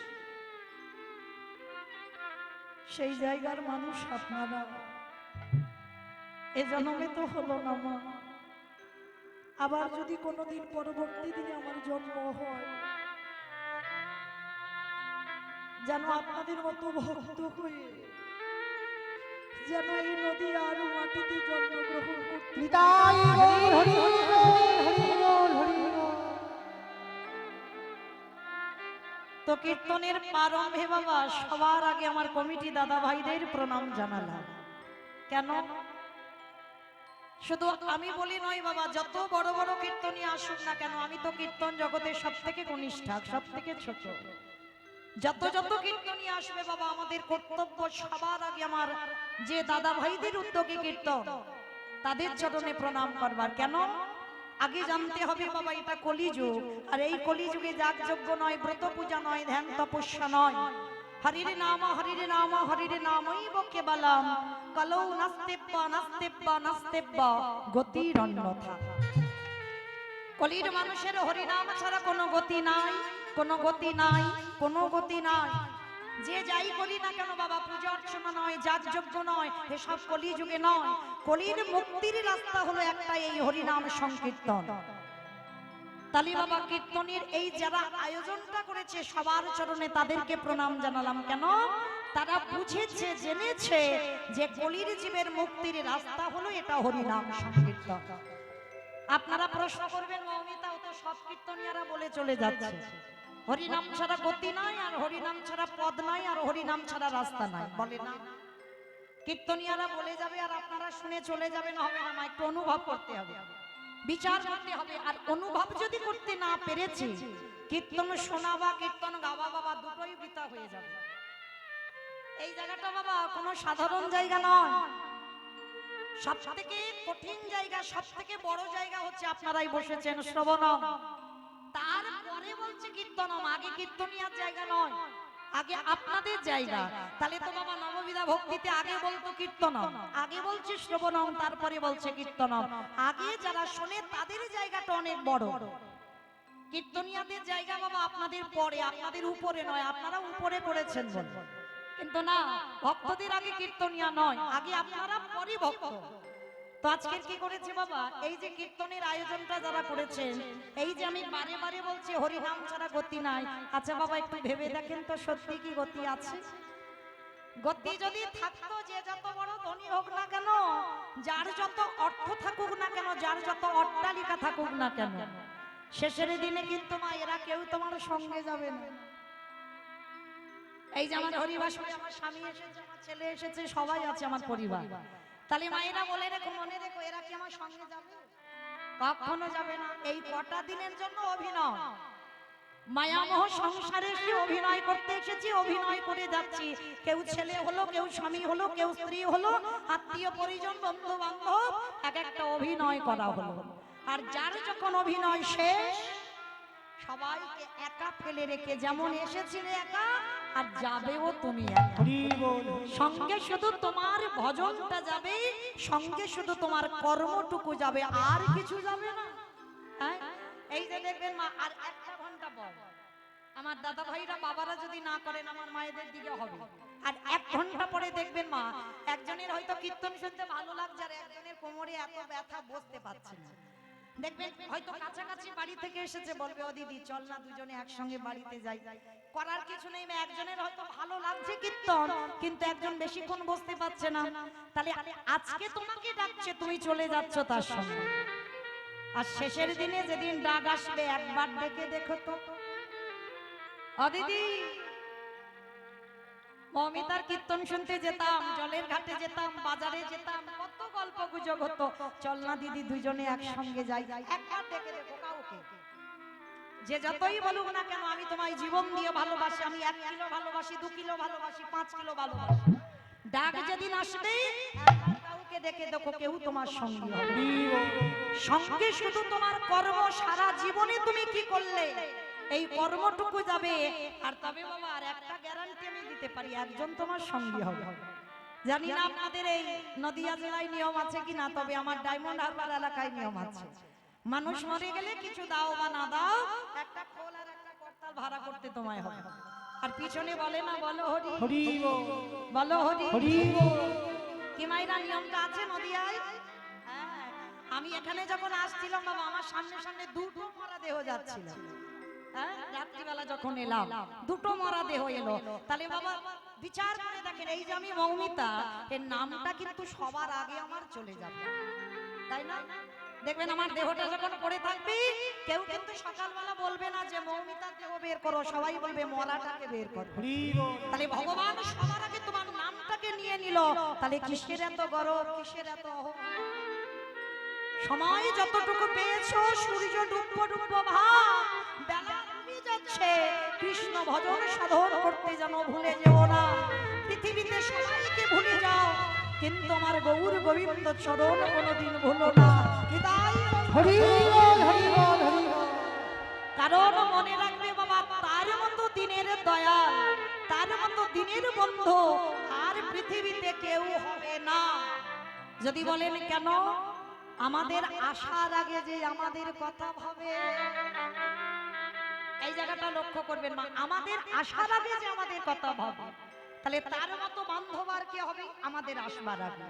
সেই জায়গার মানুষ আপনারা। এ জন্মে তো হলো না মা, আবার যদি কোনোদিন পরবর্তী দিনে আমার জন্ম হয়, যেন আপনাদের মতো ভক্ত হয়ে যেন এই নদী আর মাটিতে জন্মগ্রহণ করতে। তো কীর্তনের প্রারম্ভে বাবা সবার আগে আমার কমিটি দাদা ভাইদের প্রণাম জানালাম। কেন? শুধু আমি বলি নয় বাবা, যত বড় বড় কীর্তনী আসুক না কেন, আমি তো কীর্তন জগতের সব থেকে কনিষ্ঠা, সব থেকে ছোট। যত যত কীর্তনী আসবে বাবা, আমাদের কর্তব্য সবার আগে আমার যে দাদা ভাইদের উদ্যোগে কীর্তন, তাদের চরণে প্রণাম করবার। কেন? আগে জানতে হবে বাবা এটা কলিযুগ, আর এই কলিযুগে যাগযজ্ঞ নয়, ব্রত পূজা নয়, ধ্যান তপস্যা নয়, হরির নাম হরির নামৈব কেবলম কলৌ নাস্তেব্য গতির অন্যথা। কলির মানুষের হরিনাম ছাড়া কোনো গতি নাই, কোনো গতি নাই, কোনো গতি নাই। যে যাই করি না কেন বাবা, পূজা অর্চনা নয়, যাগযজ্ঞ নয়, এসব কলি যুগে নয়। কলির মুক্তির রাস্তা হলো একটা, এই হরিনাম সংকীর্তন। তালি বাবা কীর্তনের এই যারা আয়োজনটা করেছে সবার চরণে তাদেরকে প্রণাম জানালাম। কেন? তারা বুঝেছে, জেনেছে যে কলির জীবের মুক্তির রাস্তা হলো এটা হরিনাম সংকীর্তন। আপনারা প্রশ্ন করবেন, মৌমিতা ও তো সব কীর্তনিয়ারা বলে চলে যাচ্ছে হরিনাম ছাড়া গতি নাই, আর হরিনাম ছাড়া পদ নাই, আর হরিনাম ছাড়া রাস্তা নাই। বলে না, কীর্তনিয়ারা বলে যাবে আর আপনারা শুনে চলে যাবেন, হবে না। একটু অনুভব করতে হবে, বিচার করতে হবে। আর অনুভব যদি করতে না পেরেছি, কীর্তন শোনা বা কীর্তন গাওয়া বাবা দুটোই বৃথা হয়ে যাবে। এই জায়গাটা বাবা কোনো সাধারণ জায়গা নয়, সব থেকে কঠিন জায়গা, সব থেকে বড় জায়গা হচ্ছে আপনারাই বসেছেন শ্রবণম। তারপরে বলছে কীর্তনম, আগে কীর্তনিয়ার জায়গা নয়, আগে আপনাদের জায়গা। তাহলে তো বাবা নববিধা ভক্তিতে আগে বলতো কীর্তনম, আগে বলছে শ্রবণম, তারপরে বলছে কীর্তনম। আগে যারা শোনে তাদের জায়গাটা অনেক বড়, কীর্তনিয়াদের জায়গা বাবা আপনাদের পরে, আপনাদের উপরে নয়। আপনারা উপরে করেছেন বল, কিন্তু না, ভক্তদের আগে কীর্তনিয়া নয়, আগে আপনারা পরে ভক্ত। তো আজকের কি করেছে বাবা, এই যে কীর্তনের আয়োজনটা যারা করেছেন, এই যে আমি বারে বারে বলছি হরিনাম ছাড়া গতি নাই। আচ্ছা বাবা একটু ভেবে দেখেন তো, সত্যি কি গতি আছে? গতি যদি থাকতো, যে যত বড় ধনী হোক না কেন, যার যত অর্থ থাকুক না কেন, যার যত অট্টালিকা থাকুক না কেন, শেষের দিনে কিন্তু মা এরা কেউ তোমার সঙ্গে যাবে না। এই যে আমার হরিবাসরে আমার স্বামী এসেছে, আমার ছেলে এসেছে, সবাই আছে আমার পরিবার। তাহলে মায়েরা বলে রেখো, মনে রেখো, এরা কি আমার সঙ্গে যাবে? কখনো যাবে না। এই কটা দিনের জন্য অভিনয়, মায়ামোহ সংসারে এসে অভিনয় করতে এসেছি, অভিনয় করে যাচ্ছি। কেউ ছেলে হলো, কেউ স্বামী হলো, কেউ স্ত্রী হলো, আত্মীয় পরিজন বন্ধু বান্ধব, এক একটা অভিনয় করা হলো। আর যার যখন অভিনয় শেষ, সবাইকে একা ফেলে রেখে, যেমন এসেছিলে একা আর যাবেও তুমি একা। সঙ্গে শুধু তোমার ভজনটা যাবে, সঙ্গে শুধু তোমার কর্মটুকু যাবে, আর কিছু যাবে না। হ্যাঁ, এই যে দেখবেন মা, আর একটা ঘন্টা পর আমার দাদা ভাইরা বাবারা যদি না করেন, আমার মায়েদের দিকে হবে। আর এক ঘন্টা পরে দেখবেন মা, একজনের হয়তো কীর্তন শুনতে ভালো লাগছে, আর একজনের কোমরে এত ব্যথা বসতে পারছে না। দেখবেন হয়তো কাছাকাছি বাড়ি থেকে এসেছে, বলবে ও দিদি চল না দুজনে একসঙ্গে বাড়িতে যাই। করার কিছু নেই, একজনের হয়তো ভালো লাগছে কীর্তন, কিন্তু একজন বেশিক্ষণ বসতে পারছে না। তাহলে আজকে তোমাকে ডাকছে, তুমি চলে যাচ্ছ তার সঙ্গে। আর শেষের দিনে যেদিন ডাক আসবে, একবার ডেকে দেখো তো, ও দিদি মমিতার কীর্তন শুনতে যেতাম, জলের ঘাটে যেতাম, বাজারে যেতাম, কত গল্প গুজব হতো, চল না দিদি দুজনে একসঙ্গে যাই। একবার ডেকে দেখো কাউকে, যে যতই বলুক না কেন, আমি তোমায় জীবন দিয়ে ভালোবাসি, আমি 1 কিলো ভালোবাসি, 2 কিলো ভালোবাসি, 5 কিলো ভালোবাসি। ডাক যেদিন আসবে, একবার কাউকে ডেকে দেখো, কেউ তোমার সঙ্গী হবে। সঙ্গে শুধু তোমার কর্ম, সারা জীবনে তুমি কি করলে এই কর্মটুকু যাবে। আর তবে বাবা আর একটা গ্যারান্টি আমি দিতে পারি, একজন তোমার সঙ্গী হবে। জানি না আপনাদের এই নদিয়া জেলায় নিয়ম আছে কিনা, তবে আমার ডায়মন্ড হারবার এলাকায় নিয়ম আছে। মানুষ মরে গেলে কিছু দাও বা না দাও, একটা খোল আর একটা করতাল ভাড়া করতে তোমায় হবে। আর পিছনে বলে না, বলো হরি হরি, বলো হরি হরি। কি মাইরা নিয়মটা আছে নদিয়ায়? হ্যাঁ, আমি এখানে যখন আসছিলাম বাবা, আমার সামনে সামনে দুটো মরা দেহ যাচ্ছিল। হ্যাঁ, রাত্রিবেলা যখন এলাম, দুটো মরা দেহ এলো। তাহলে বাবা বিচার করে দেখেন, এই যে আমি মৌমিতা, এর নামটা কিন্তু সবার আগে আমার চলে যাবে, তাই না? দেখবেন আমার দেহটা যখন পড়ে থাকবে, কেউ কিন্তু সকালবেলা বলবে না যে মৌমিতার দেহ বের করো, সবাই বলবে মরাটাকে বের করো। তাহলে ভগবান সবার আগে তোমার নামটাকে নিয়ে নিল। তাহলে কিসের এত গরব, কিসের এত অহংকার? সময় যতটুকু পেয়েছো, সূর্য ডুববো ডুববো ভাব, বেলা ডুবে যাচ্ছে, কৃষ্ণ ভজন সাধন করতে যেন ভুলে যেও না। পৃথিবীতে সবাইকে ভুলে যাও, কিন্তু আমার গৌর গোবিন্দ চরণ কোনোদিন ভুলো না। হরি বল, হরি বল, হরি বল। কারণ মনে রাখবে বাবা, তার মতো দিনের দয়াল, তার তার মতো দিনের বন্ধু আর পৃথিবীতে কেউ হবে না। যদি বলেন কেন, আমাদের আসার আগে যে আমাদের কথা ভাবে, এই জায়গাটা লক্ষ্য করবেন মা, আমাদের আসার আগে যে আমাদের কথা ভাবে, তাহলে তার মতো বান্ধব আর কে হবে আমাদের আসবার আগে?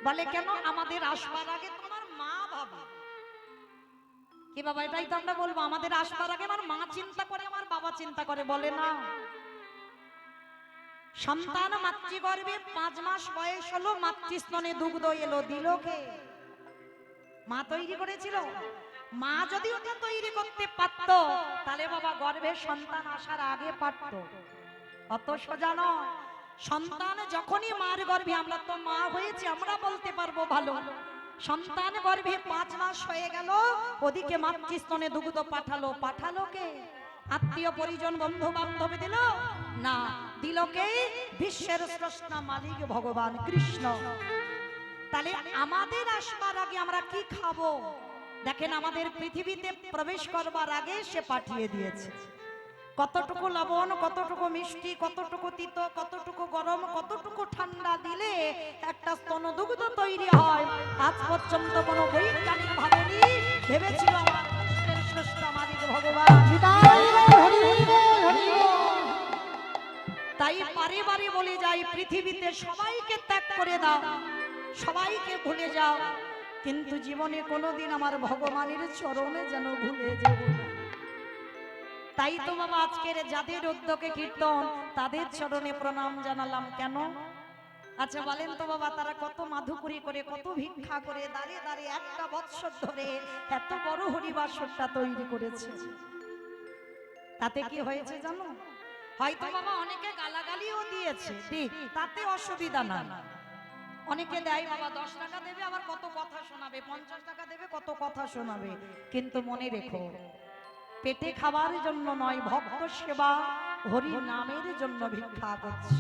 বলে কেন, আমাদের আসবার আগে তোমার মা ভাবে। কি বাবা, এটাই তো আমরা বলবো, আমাদের আসবার আগে আমার মা চিন্তা করে, আমার বাবা চিন্তা করে, বলে না? সন্তান মাতৃগর্ভে 5 মাস বয়স হলো, মাতৃস্তনে দুগ্ধ এলো, দিল কে? মা তৈরি করেছিল। মা যদি ওটা তৈরি করতে পারতো, তাহলে বাবা গর্ভে সন্তান আসার আগে পারতো। অত সোজা নয়। সন্তান যখনই মার গর্ভে, আমরা তো মা হয়েছি, আমরা বলতে পারবো ভালো। সন্তান গর্ভে 5 মাস হয়ে গেল, ওদিকে মাতৃস্তনে দুগ্ধ পাঠালো। পাঠালো কে? আত্মীয় পরিজন বন্ধু বান্ধব দিল না, দিল কে? বিশ্বের স্রষ্টা মালিক ভগবান কৃষ্ণ। তাহলে আমাদের আসবার আগে আমরা কি খাবো? দেখেন, আমাদের পৃথিবীতে প্রবেশ করবার আগে সে পাঠিয়ে দিয়েছে। কতটুকু লবণ, কতটুকু মিষ্টি, কতটুকু তিতো, কতটুকু গরম, কতটুকু ঠান্ডা দিলে একটা স্তনদুগ্ধ তৈরি হয়, আজ পর্যন্ত কোনো বৈজ্ঞানিক ভাবেনি, ভেবেছিল আমার স্রষ্টা মালিক ভগবান। তাই বারে বারে বলে যাই, পৃথিবীতে সবাইকে ত্যাগ করে দাও, সবাইকে ভুলে যাও, কিন্তু জীবনে কোনোদিন আমার ভগবানের চরণে যেন ভুলে যাব না। তাই তো বাবা আজকের যাদের উদ্যোগে কীর্তন, তাদের চরণে প্রণাম জানালাম। কেন? আচ্ছা বলেন তো বাবা, তারা কত মাধুকরী করে, কত ভিক্ষা করে, দাঁড়িয়ে দাঁড়িয়ে একটা বৎসর ধরে এত বড় হরিবাসরটা তৈরি করেছে। তাতে কি হয়েছে জানো? হয়তো বাবা অনেকে গালাগালিও দিয়েছে, ঠিক, তাতে অসুবিধা না। অনেকে দেয় বাবা 10 টাকা দেবে, আবার কত কথা শোনাবে, 50 টাকা দেবে, কত কথা শোনাবে। কিন্তু মনে রেখো, পেটে খাবার জন্য নয়, ভক্ত সেবা হরি নামের জন্য ভিক্ষা করছে।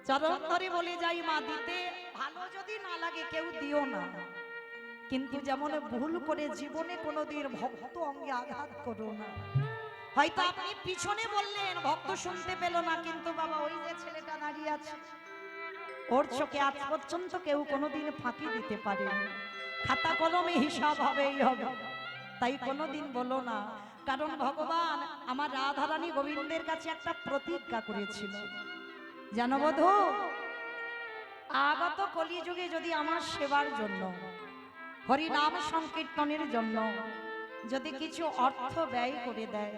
চরণ ধরে বলে যাই মা, দিতে ভালো যদি না লাগে কেউ দিও না, কিন্তু যেমন ভুল করে জীবনে কোনোদিন ভক্ত অঙ্গে আঘাত করো না। হয়তো আপনি পিছনে বললেন, ভক্ত শুনতে পেল না, কিন্তু বাবা ওই যে ছেলেটা দাঁড়িয়ে আছে, ওর চোখে আজ পর্যন্ত কেউ কোনোদিন ফাঁকি দিতে পারে, খাতা কলমে হিসাব হবেই হবে। তাই কোনোদিন বলো না, কারণ ভগবান আমার রাধারানী গোবিন্দের কাছে একটা প্রতিজ্ঞা করেছিল, জানো বধূ, আগত কলিযুগে যদি আমার সেবার জন্য, হরি নাম সংকীর্তনের জন্য যদি কিছু অর্থ ব্যয় করে দেয়,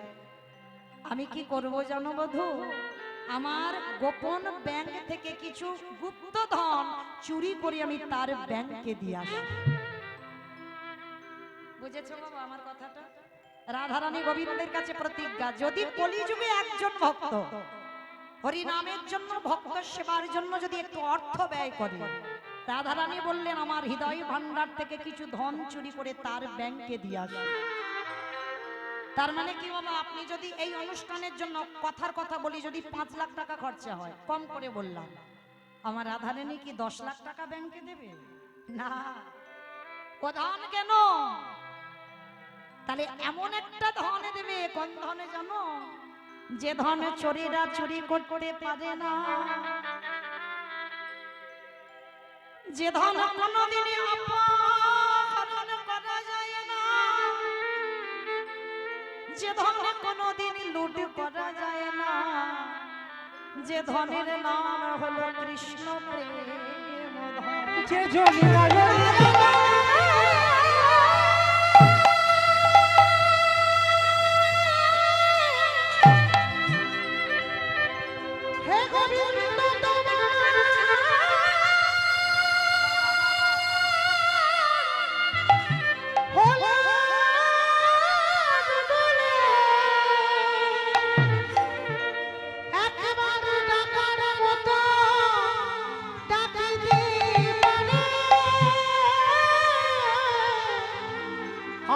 আমি কি করব জানো বধূ? আমার গোপন ব্যাংক থেকে কিছু গুপ্ত ধন চুরি করে আমি তার ব্যাংকে দিয়ে আসি। বুঝেছো বাবা আমার কথাটা? রাধারানী গোবিন্দের কাছে প্রতিজ্ঞা, যদি কলিযুগে একজন ভক্ত হরি নামের জন্য, ভক্ত সেবার জন্য যদি একটু অর্থ ব্যয় করে, রাধারানী বললেন আমার হৃদয় ভান্ডার থেকে কিছু ধন চুরি করে তার ব্যাংকে দিয়ে আসে। তার মানে কি বাবা, আপনি যদি এই অনুষ্ঠানের জন্য, কথার কথা বলি, যদি 5 লাখ টাকা খরচা হয়, কম করে বললাম, আমার রাধারানী কি 10 লাখ টাকা ব্যাংকে দেবে? না। ও ধন কেন? তাহলে এমন একটা ধনে দেবে, কোন ধনে জানো? যে ধনে চোরেরা চুরি করতে পারে না, যে ধন কোনদিনই অপহরণ করা যায় না, যে ধনে কোনদিন লুট করা যায় না, যে ধনের নাম হলো কৃষ্ণ প্রেম ধন। যে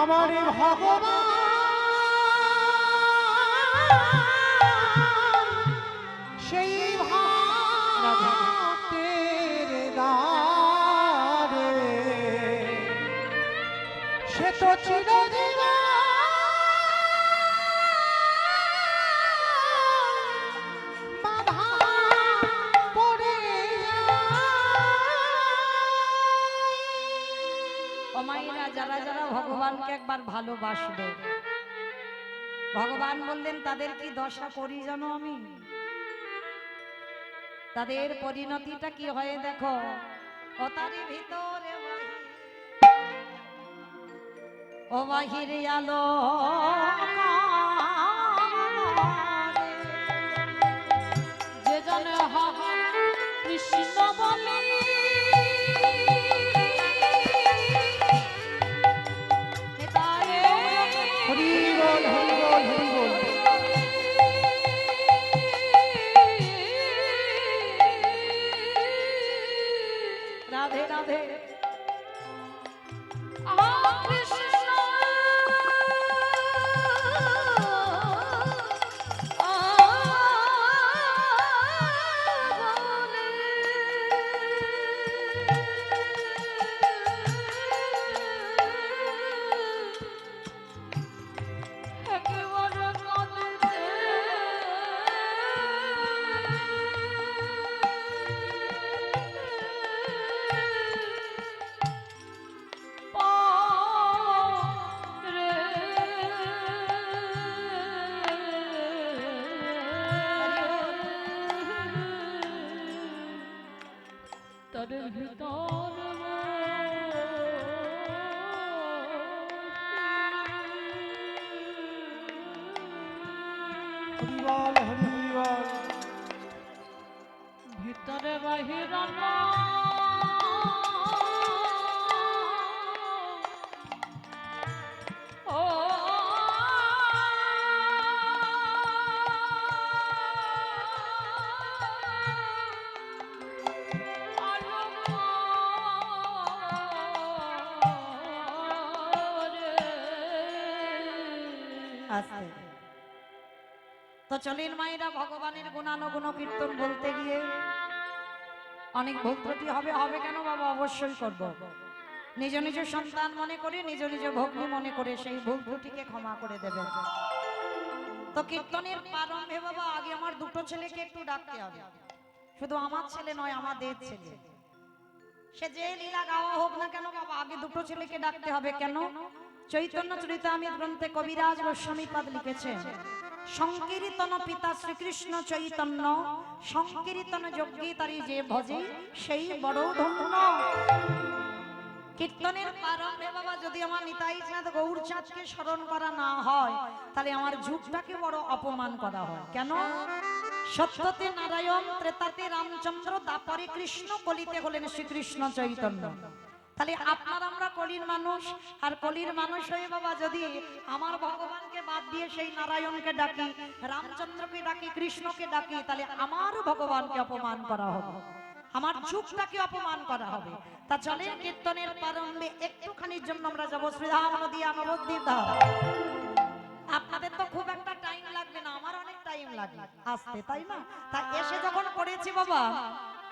আমার ভগবান সেই ভক্তের দ্বারে, সে তো চিরদিন যারা যারা ভগবানকে একবার ভালোবাসবে, ভগবান বললেন তাদের কি দশা করি জানো আমি? তাদের পরিণতিটা কি হয় দেখো। ও তারি ভিতরে ও বাহিরে আলো যে জানে কৃষ্ণ বলে হরি বল হরি বল হরি বল। রাধে রাধে। কৃষ্ণ তার ভিতর হরি বল হরি হরি বল। ভিতরে বাহির ও আস্তে। তো চলেন মায়েরা, ভগবানের গুণানুগুণ কীর্তন বলতে গিয়ে অনেক ভুল ত্রুটি হবে। হবে কেন বাবা? অবশ্যই করব। নিজ নিজ সন্তান মনে করে, নিজ নিজ ভগ্নী মনে করে সেই ভুল ত্রুটিকে ক্ষমা করে দেবেন। তো কীর্তনের প্রারম্ভে বাবা আগে আমার দুটো ছেলেকে একটু ডাকতে হবে। শুধু আমার ছেলে নয়, আমাদের ছেলে। সে যে লীলা গাওয়া হোক না কেন বাবা, আগে দুটো ছেলেকে ডাকতে হবে। কেন? চৈতন্য চরিতামৃত গ্রন্থে কবিরাজ গোস্বামীপাদ লিখেছেন, সংকীর্তন পিতা শ্রীকৃষ্ণ চৈতন্য, সংকীর্তন যজ্ঞে তারি যে ভজে সেই বড় ধন্য। কীর্তনের প্রারম্ভে বাবা যদি আমার নিতাই চাঁদ গৌরচাঁদকে স্মরণ করা না হয়, তাহলে আমার যুগটাকে বড় অপমান করা হয়। কেন? সত্যতে নারায়ণ, ত্রেতাতে রামচন্দ্র, দাপরে কৃষ্ণ, কলিতে হলেন শ্রীকৃষ্ণ চৈতন্য। তাহলে আপনার আমরা কলির মানুষ, আর কলির মানুষ হয়ে বাবা যদি আমার ভগবানকে বাদ দিয়ে সেই নারায়ণকে ডাকি, রামচন্দ্রকে ডাকি, কৃষ্ণকে ডাকি, তাহলে আমার ভগবানকে অপমান করা হবে, আমার যুগটাকে অপমান করা হবে। তা চলেন কীর্তনের প্রারম্ভে একটুখানির জন্য আমরা যাবো শ্রীধাম নদিয়া নবদ্বীপ ধাম। আপনাদের তো খুব একটা টাইম লাগবে না, আমার অনেক টাইম লাগবে আসতে, তাই না? তা এসে যখন পড়েছি বাবা,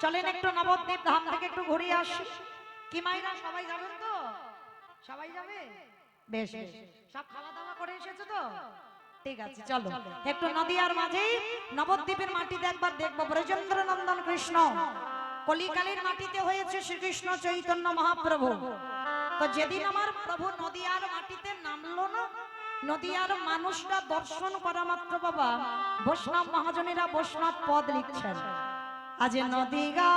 চলেন একটু নবদ্বীপ ধাম থেকে একটু ঘুরে আসি। কি মাইরা সবাই যাবেন তো? সবাই যাবে? বেশ বেশ। সব খাওয়া দাওয়া করে এসেছো তো? ঠিক আছে, চলো একটু নদিয়ার মাঝে নবদ্বীপের মাটিতে একবার দেখবো ব্রজেন্দ্র নন্দন কৃষ্ণ। কলিকালের মাটিতে হয়েছে শ্রীকৃষ্ণ চৈতন্য মহাপ্রভু। তো যেদিন আমার প্রভু নদিয়ার মাটিতে নামলো না, নদিয়ার মানুষরা দর্শন করা মাত্র বাবা বৈষ্ণব মহাজনেরা বৈষ্ণব পদ লিখছেন। আজ নদিগা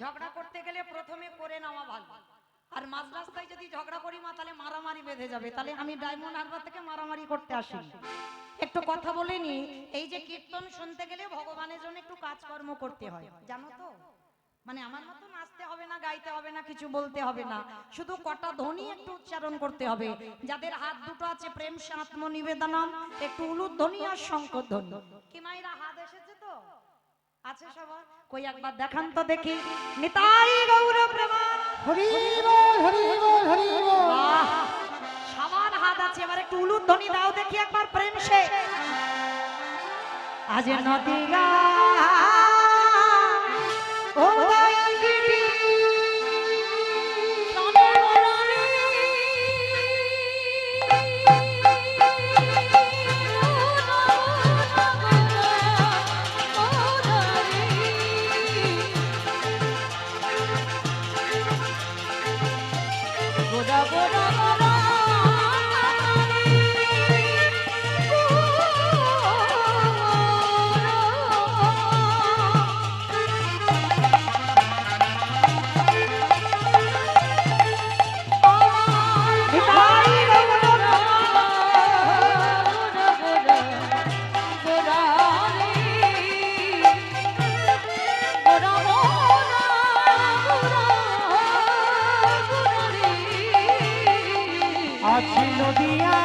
ঝগড়া করতে গেলে প্রথমে করে নেওয়া ভালো, আর মাঝ রাস্তায় যদি ঝগড়া করি মা তাহলে মারামারি বেঁধে যাবে। তাহলে আমি ডায়মন্ড হারবার থেকে মারামারি করতে আসি। একটু কথা বলে নি, এই যে কীর্তন শুনতে গেলে ভগবানের জন্য একটু কাজকর্ম করতে হয়, জানো তো? মানে আমার মতো নাচতে হবে না, গাইতে হবে না, কিছু বলতে হবে না, শুধু কটা ধ্বনি একটু উচ্চারণ করতে হবে। যাদের হাত দুটো আছে প্রেম সে আত্মনিবেদনম, একটু উলুধ্বনি আর শঙ্খধ্বনি। কি মাইরা হাত এসেছে তো? আছে সবার? কই একবার দেখান তো দেখি। নিতাই গৌর প্রেমান হরি বল হরি বল হরি বল। বাহ, সবার হাত আছে, এবার একটু উলুধ্বনি দাও দেখি একবার প্রেম সে। আজ নদী গা ও গিরি আছি নদিয়া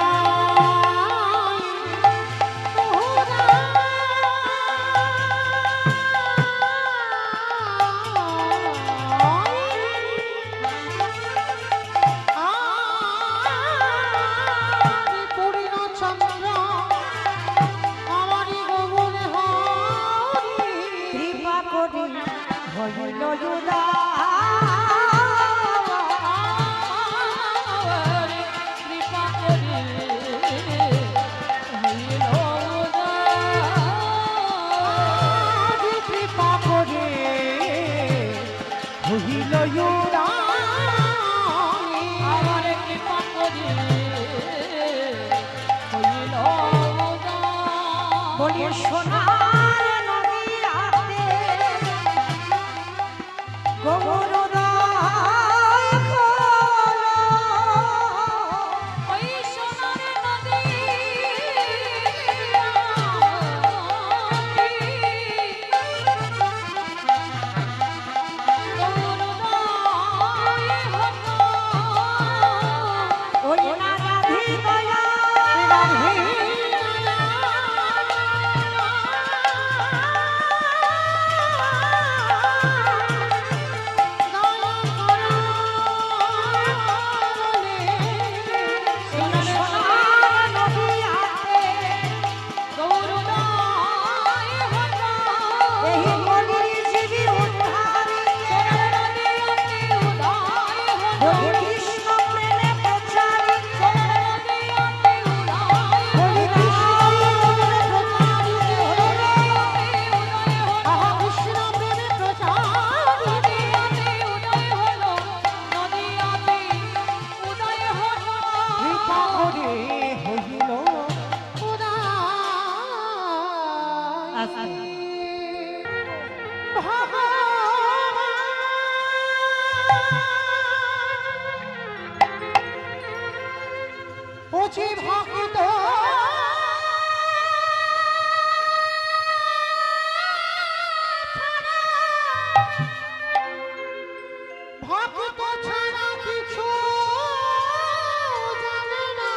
কৃপা করি হইল যুদা কৃপা করে হইল ইউরা বলি সোনার নদিয়াতে গৌর ওই না রাধি দয়া সোনার নদিয়াতে এই বলি জীবী উদ্ধারী বলি কৃষ্ণ প্রেমে প্রচারী বলি কৃষ্ণ প্রেমে প্রচারী কৃপা করে হইল পচি ভক্ত ভক্ত ছাড়া কিছু জানে না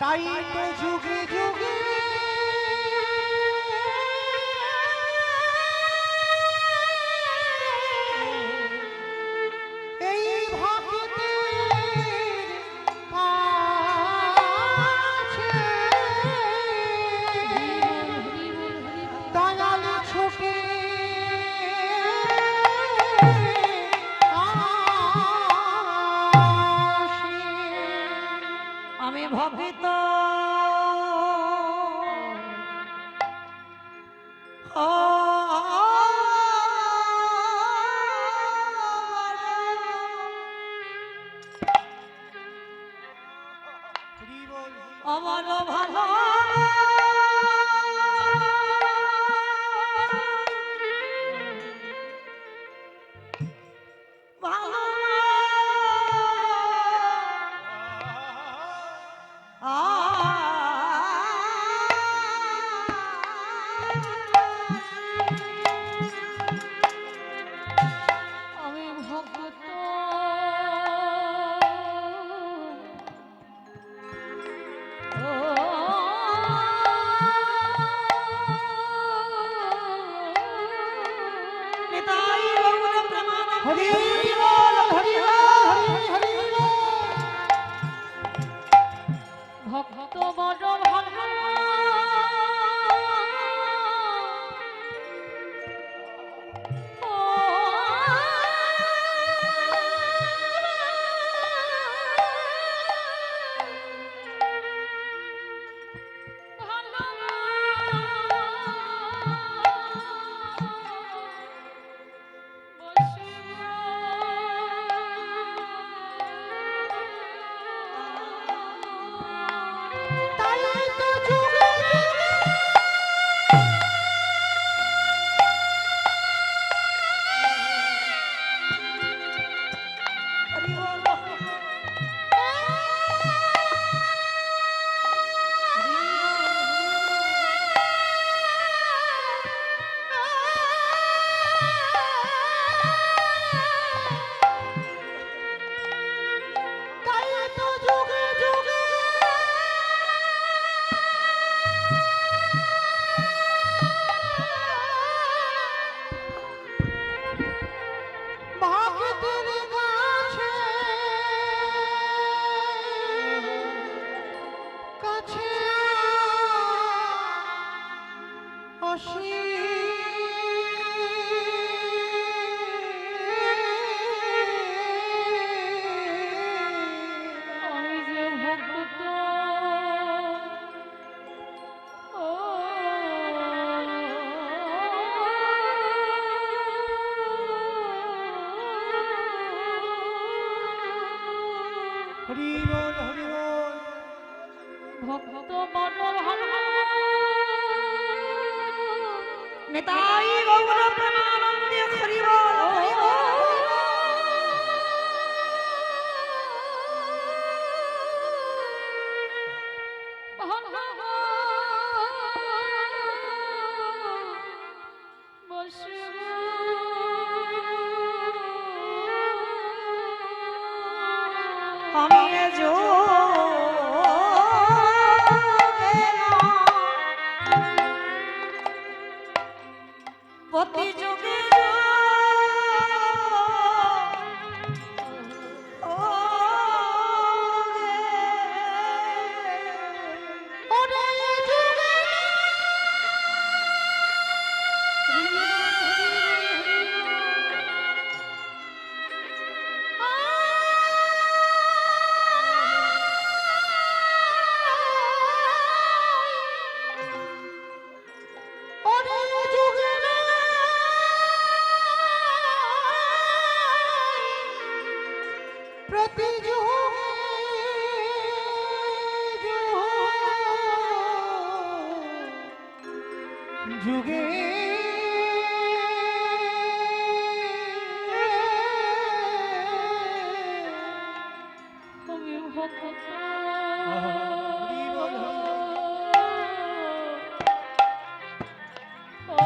তাই তো যুগে যুগে এই ভক্তের কাছে দয়াল ছুটে আমি ভবিত অমর ভালো ভালো নিতাই গৌর প্রেমানন্দে হরি বল হরি বল হরি বল। ভক্ত বড় ভালো তাই তো যুগে যুগে হরি বল তাই তো যুগে যুগে ভক্তের কাছে কাছে আসি আমি যে ভক্ত ও হরি বল হরি বল। ভক্ত বড় ভালো নিতাই গৌর প্রেমানন্দে হরি বল হরি বল আমি প্রতি যুগে ওরে যুগে ওরে যুগে প্রতি যুগে যুগে আমি ভক্ত হরি বল হরি ও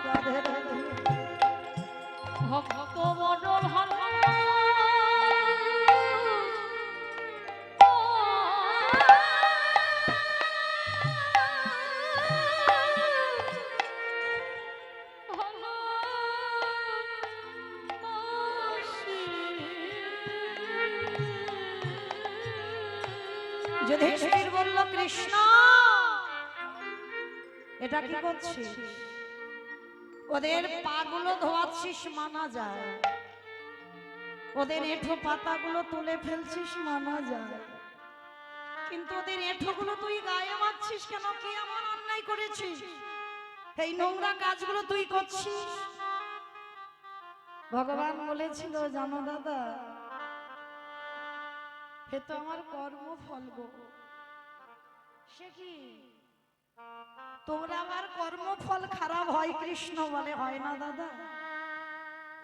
রাধে রাধে ভক্ত বড় ভালো যুধিষ্ঠির বলল কৃষ্ণ এটা কি করছিস ওদের পাগুলো ধোয়াচ্ছিস মানা যায় ওদের এঁঠো পাতাগুলো তুলে ফেলছিস মানা যায় কিন্তু ওদের এঁঠোগুলো তুই গায়ে মারছিস কেন কি এমন অন্যায় করেছিস এই নোংরা কাজগুলো তুই করছিস ভগবান বলেছিল জানো দাদা এ তো আমার কর্মফল গো সে কি তোমরা আমার কর্মফল খারাপ হয় কৃষ্ণ বলে হয় না দাদা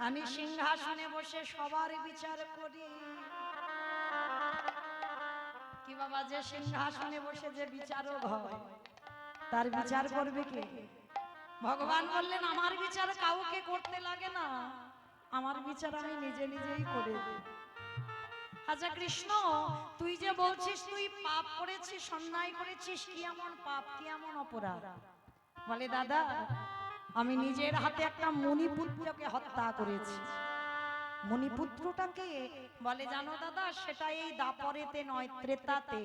আমি সিংহাসনে বসে সবার বিচার করি কি বাবা যে সিংহাসনে বসে যে বিচারক হয় তার বিচার করবে কে ভগবান বললেন আমার বিচার কাউকে করতে লাগে না আমার বিচার আমি নিজে নিজেই করে দিই আচ্ছা কৃষ্ণ, তুই যে বলছিস তুই পাপ করেছিস, অন্যায় করেছিস, কি এমন পাপ, কি এমন অপরাধ? বলে দাদা, আমি নিজের হাতে একটা মণিপুত্রকে হত্যা করেছি। মণিপুত্রটাকে বলে জানো দাদা, সেটা এই দাপরেতে নয়, ত্রেতাতে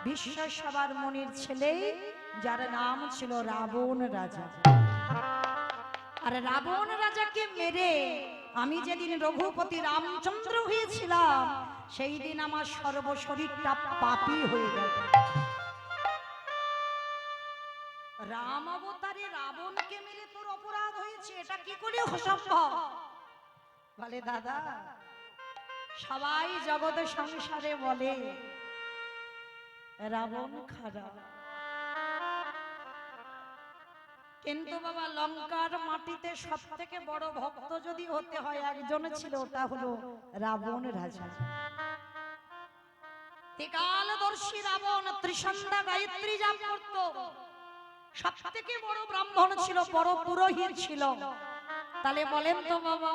বিশ্ব সবার মনির ছেলে, যার নাম ছিল রাবণ রাজা। আর রাবণ রাজাকে মেরে আমি যেদিন রঘুপতি রামচন্দ্র হয়েছিলাম, সেই দিন আমার সর্বশরীরটা পাপী হয়ে গেল। রাম অবতারে রাবণকে মেরে তোর অপরাধ হয়েছে, এটা কি করে সম্ভব? বলে দাদা, সবাই জগৎ সংসারে বলে রাবণ খারাপ, কিন্তু বাবা লঙ্কার মাটিতে সব থেকে বড় ভক্ত যদি হতে হয় একজন ছিল, ওটা হলো রাবণ রাজা। ত্রিকালদর্শী রাবণ ত্রিসন্ধ্যা গায়ত্রী জাপ করত, সব থেকে বড় ব্রাহ্মণ ছিল, বড় পুরোহিত ছিল। তাহলে বলেন তো বাবা,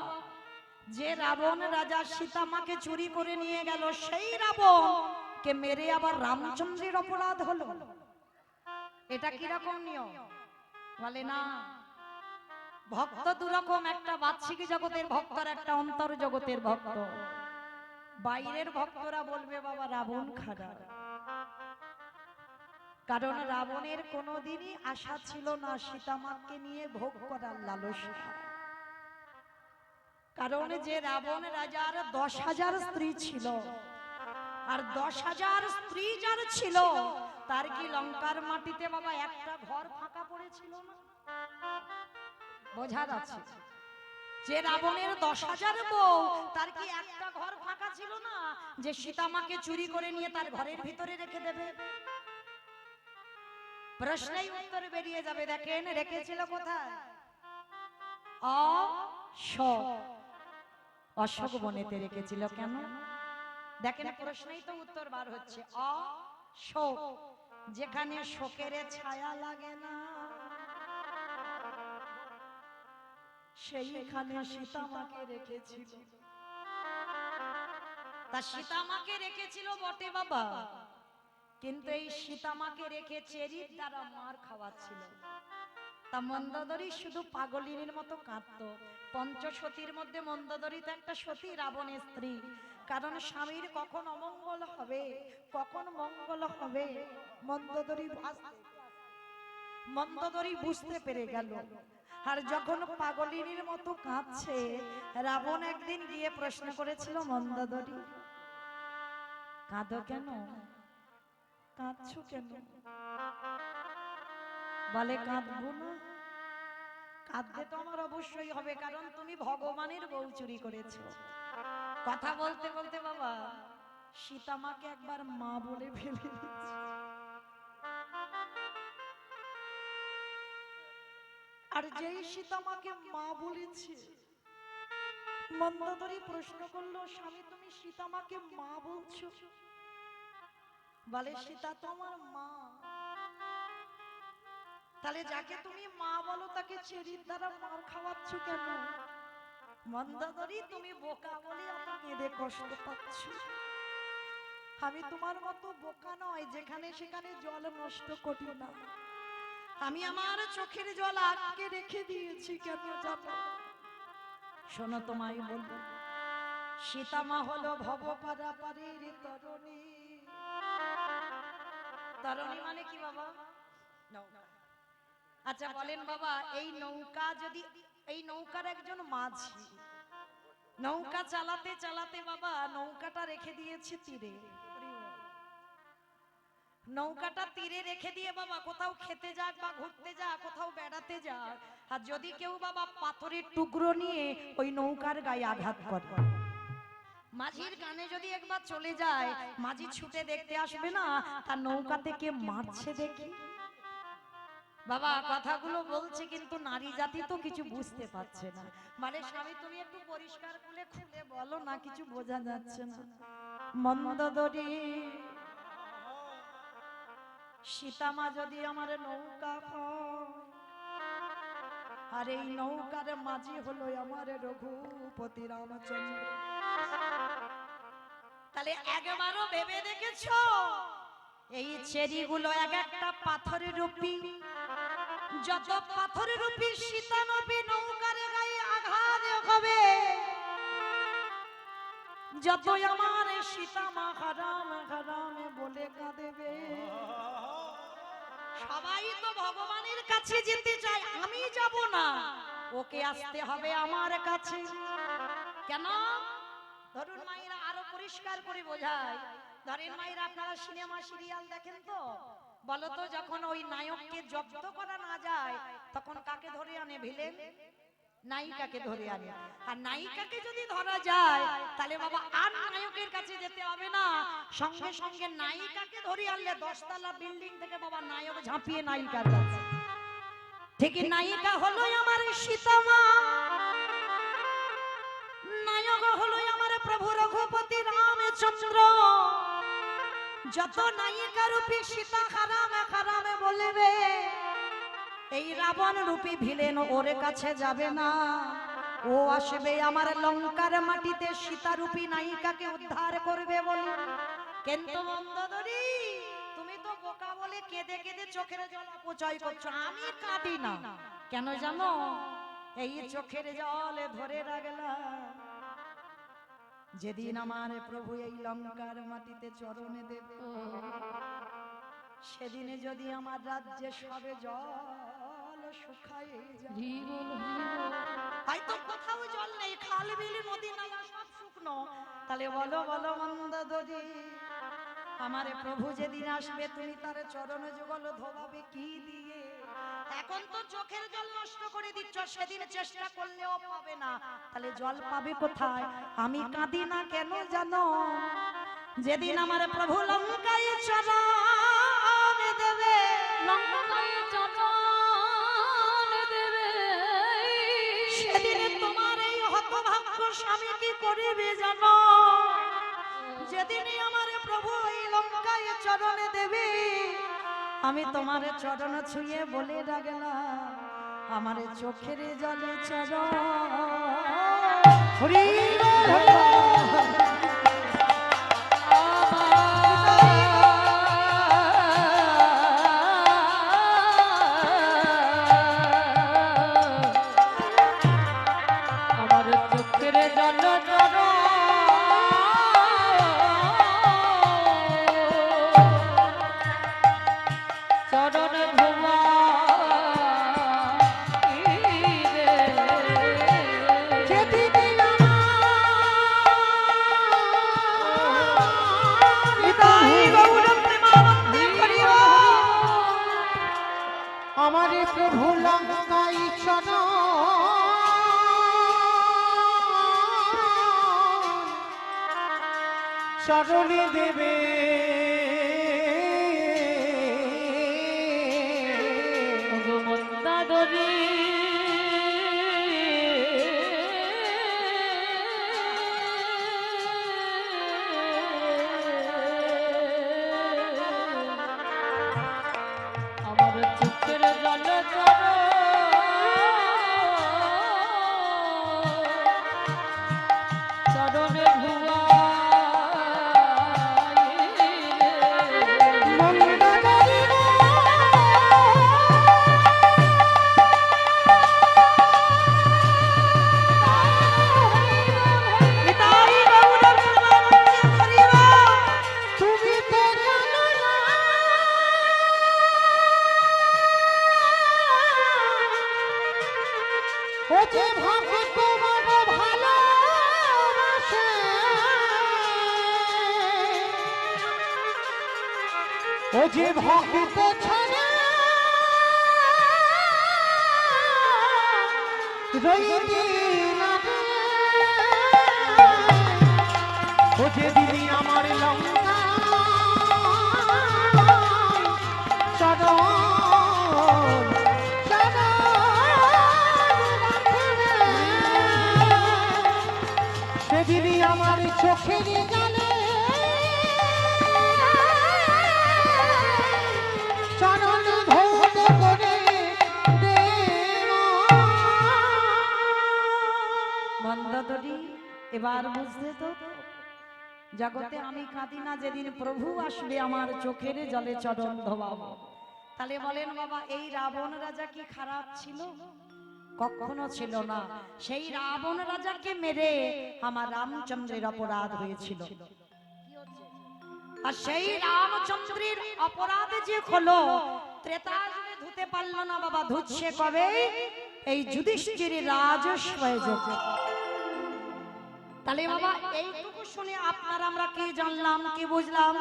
যে রাবণ রাজা সীতা মাকে চুরি করে নিয়ে গেল, সেই রাবণ কে মেরে আবার রামচন্দ্রের অপরাধ হলো, এটা কিরকম নিয়ম? বলে না, ভক্ত দুরকম, একটা বাহ্যিক জগতের ভক্ত আর একটা অন্তর জগতের ভক্ত। বাইরের ভক্তরা বলবে বাবা রাবণ খারাপ, কারণ রাবণের কোনোদিনই আশা ছিল না সীতামাকে নিয়ে ভোগ করার লালসা। কারণ যে রাবণ রাজার 10,000 স্ত্রী ছিল, আর 10,000 স্ত্রী যার ছিল, তার কি লঙ্কার মাটিতে বাবা একটা ঘর ফাঁকা পড়েছিল না? বোঝা যাচ্ছে যে রাবণের 10,000 বউ, তার কি একটা ঘর ফাঁকা ছিল না যে সীতামাকে চুরি করে নিয়ে তার ঘরের ভিতরে রেখে দেবে? প্রশ্নেই উত্তর বেরিয়ে যাবে। দেখেন রেখেছিল কোথায়? অশোক বনেতে রেখেছিল। কেন? দেখেন প্রশ্নেই তো উত্তর বার হচ্ছে। অশোক, যেখানে শোকের ছায়া লাগে না, সেইখানে সীতামাকে রেখেছিল। তা সীতামাকে রেখেছিল বটে বাবা, কিন্তু এই সীতামাকে রেখে চেরির দ্বারা মার খাওয়াচ্ছিল। তা মন্দোদরী শুধু পাগলিনীর মতো কাঁদতো। পঞ্চসতীর মধ্যে মন্দোদরী তো একটা সতী, রাবণের স্ত্রী। কারণ স্বামীর কখন অমঙ্গল হবে, কখন মঙ্গল হবে, মন্দোদরী বুঝতে পেরে গেল। আর যখন পাগলিনীর মতো কাঁদছে, রাবণ একদিন গিয়ে প্রশ্ন করেছিল, মন্দোদরী কাঁদো কেন, কাঁদছো কেন? বলে কাঁদবো না, কাঁদতে তো আমার অবশ্যই হবে, কারণ তুমি ভগবানের বউ চুরি করেছো। কথা বলতে বলতে বাবা সীতামাকে একবার মা বলে ফেলে দিয়েছে। আর যেই সীতামাকে মা বলেছে, মন্দোদরী প্রশ্ন করলো, স্বামী তুমি সীতামাকে মা বলছো? বলে সীতা তোমার মা। তাহলে যাকে তুমি মা বলো তাকে চেরির দ্বারা মার খাওয়াচ্ছ কেন? মন্দোদরী তুমি বোকা বলে এত কেঁদে কষ্ট পাচ্ছ। আমি তোমার মতো বোকা নয় যেখানে সেখানে জল নষ্ট করি না। আমি আমার চোখের জল আটকে রেখে দিয়েছি, কেন জানো? শোনো তোমায় বলবো, সীতামা হলো ভবপারাপারের তরণী। তরণী মানে কি বাবা? নৌকা। আচ্ছা বলেন বাবা, এই নৌকা যদি, এই নৌকার একজন মাঝি নৌকা চালাতে চালাতে বাবা নৌকাটা রেখে দিয়েছে তীরে। নৌকাটা তীরে রেখে দিয়ে বাবা কোথাও খেতে যাক বা ঘুরতে যাক, কোথাও বেড়াতে যাক, আর যদি কেউ বাবা পাথরের টুকরো নিয়ে ওই নৌকার গায়ে আঘাত করে, মাঝির কানে যদি একবার চলে যায়, মাঝি ছুটে দেখতে আসবে না তার নৌকা থেকে মারছে দেখি। বাবা কথাগুলো বলছে কিন্তু নারী জাতি তো কিছু বুঝতে পারছে না। মানে স্বামী তুমি একটু পরিষ্কার খুলে খুলে বলো না, কিছু বোঝা যাচ্ছে না। মন্দোদরী, সীতামা যদি আমার নৌকা হয়, আর এই নৌকার মাঝি হলো আমার রঘুপতি রামচন্দ্র। তাহলে একবারও ভেবে দেখেছো এই চেরিগুলো এক একটা পাথরের রূপী, যত পাথরের রূপী সীতা নবী নৌকার গায়ে আঘাত হবে, যত আমার সীতা মা হারাম হারাম বলে কাঁদেবে। সবাই তো ভগবানের কাছে যেতে চায়, আমি যাব না, ওকে আসতে হবে আমার কাছে। কেন? ধরুন মায়েরা আরো পরিষ্কার করে বোঝায়, ধরেন মায়েরা আপনারা সিনেমা সিরিয়াল দেখেন তো, বলো তো যখন ওই নায়ককে জব্দ করা না যায় তখন কাকে ধরে আনে? ভিলেন নায়িকাকে ধরে আনে। আর নায়িকাকে যদি ধরা যায় তাহলে বাবা আর নায়কের কাছে যেতে হবে না, সঙ্গে সঙ্গে নায়িকাকে ধরে আনলে 10 তলা বিল্ডিং থেকে বাবা নায়ক ঝাঁপিয়ে নায়িকার কাছে। ঠিক নায়িকা হলো আমার সীতা মা, নায়ক হলো আমার প্রভু রঘুপতি রামচন্দ্র। যত নায়িকা রূপী সীতা হারামে হারামে বলবে, এই রাবণ রূপী ভিলেন ওর কাছে যাবে না, ও আসবে আমার লঙ্কার মাটিতে সীতা রূপী নায়িকাকে উদ্ধার করবে বলে। কিন্তু মন্দোদরী তুমি তো বোকা বলে কেঁদে কেঁদে চোখের জল অপচয় করছো। আমি কাঁদি না, কেন জানো? এই চোখের জল ধরে রাখলাম যেদিন আমার প্রভু এই লঙ্কার মাটিতে চরণ দেবে, সেদিনে যদি আমার রাজ্যে সবে জল শুকায় যায়, হয়তো কোথাও জল নেই, খাল বিল নদী নালা সব শুকনো, তাহলে বলো বলো মন্দোদরী আমার প্রভু যেদিন আসবে তুমি তার চরণ যুগল ধোবাবে কি দিয়ে? এখন তো চোখের জল নষ্ট করে দিচ্ছ, সেদিন চেষ্টা করলেও পাবে না, তাহলে জল পাবে কোথায়? আমি কাঁদি না কেন জানো? যেদিন আমার প্রভু লঙ্কায় চরণ দেবে, লঙ্কায় চরণ দেবে, সেদিন তোমার এই হতভাগ্য স্বামী কি করিবে জানো? যেদিনই আমার প্রভু এই লঙ্কায় চরণ দেবে, আমি তোমার চরণ ছুঁয়ে বলে রাখলাম আমার চোখের জলে চরণ। হরি হরি আমার চোখের জল জল চরণ ভুয়া আমার প্রভু লঙ্কায় চরণ চরণে দেবে, মন্দাদরী আমার চোখের জল চরণে ভুয়া তুমি তো জানো না ও যে ভক্ত বড় ভালোবাসে, ও যে ভক্ত ছাড়া রইতে না রে, ও যে দিদি আমার লঙ্কা চরণ সেদিনই আমার চোখের জলে চরণ ধৌত করে মন্দোদরী এবার বুঝলে তো জগতে আমি কাঁদি না, যেদিন প্রভু আসবে আমার চোখের জলে চরণ ধোয়াবো। তাহলে বলেন বাবা, এই রাবণ রাজা কি খারাপ ছিল? কখনো ছিল না। সেই রাবণ রাজাকে মেরে আমার রামচন্দ্রের অপরাধ হয়েছিল। আর সেই রামচন্দ্রের অপরাধে যে হলো, ত্রেতা যুগে ধুতে পারলো না বাবা, ধুচ্ছে কবে? এই যুধিষ্ঠির রাজস্বয় যোগে। তাহলে বাবা এইটুকু শুনে আপনার আমরা কি জানলাম, কি বুঝলাম?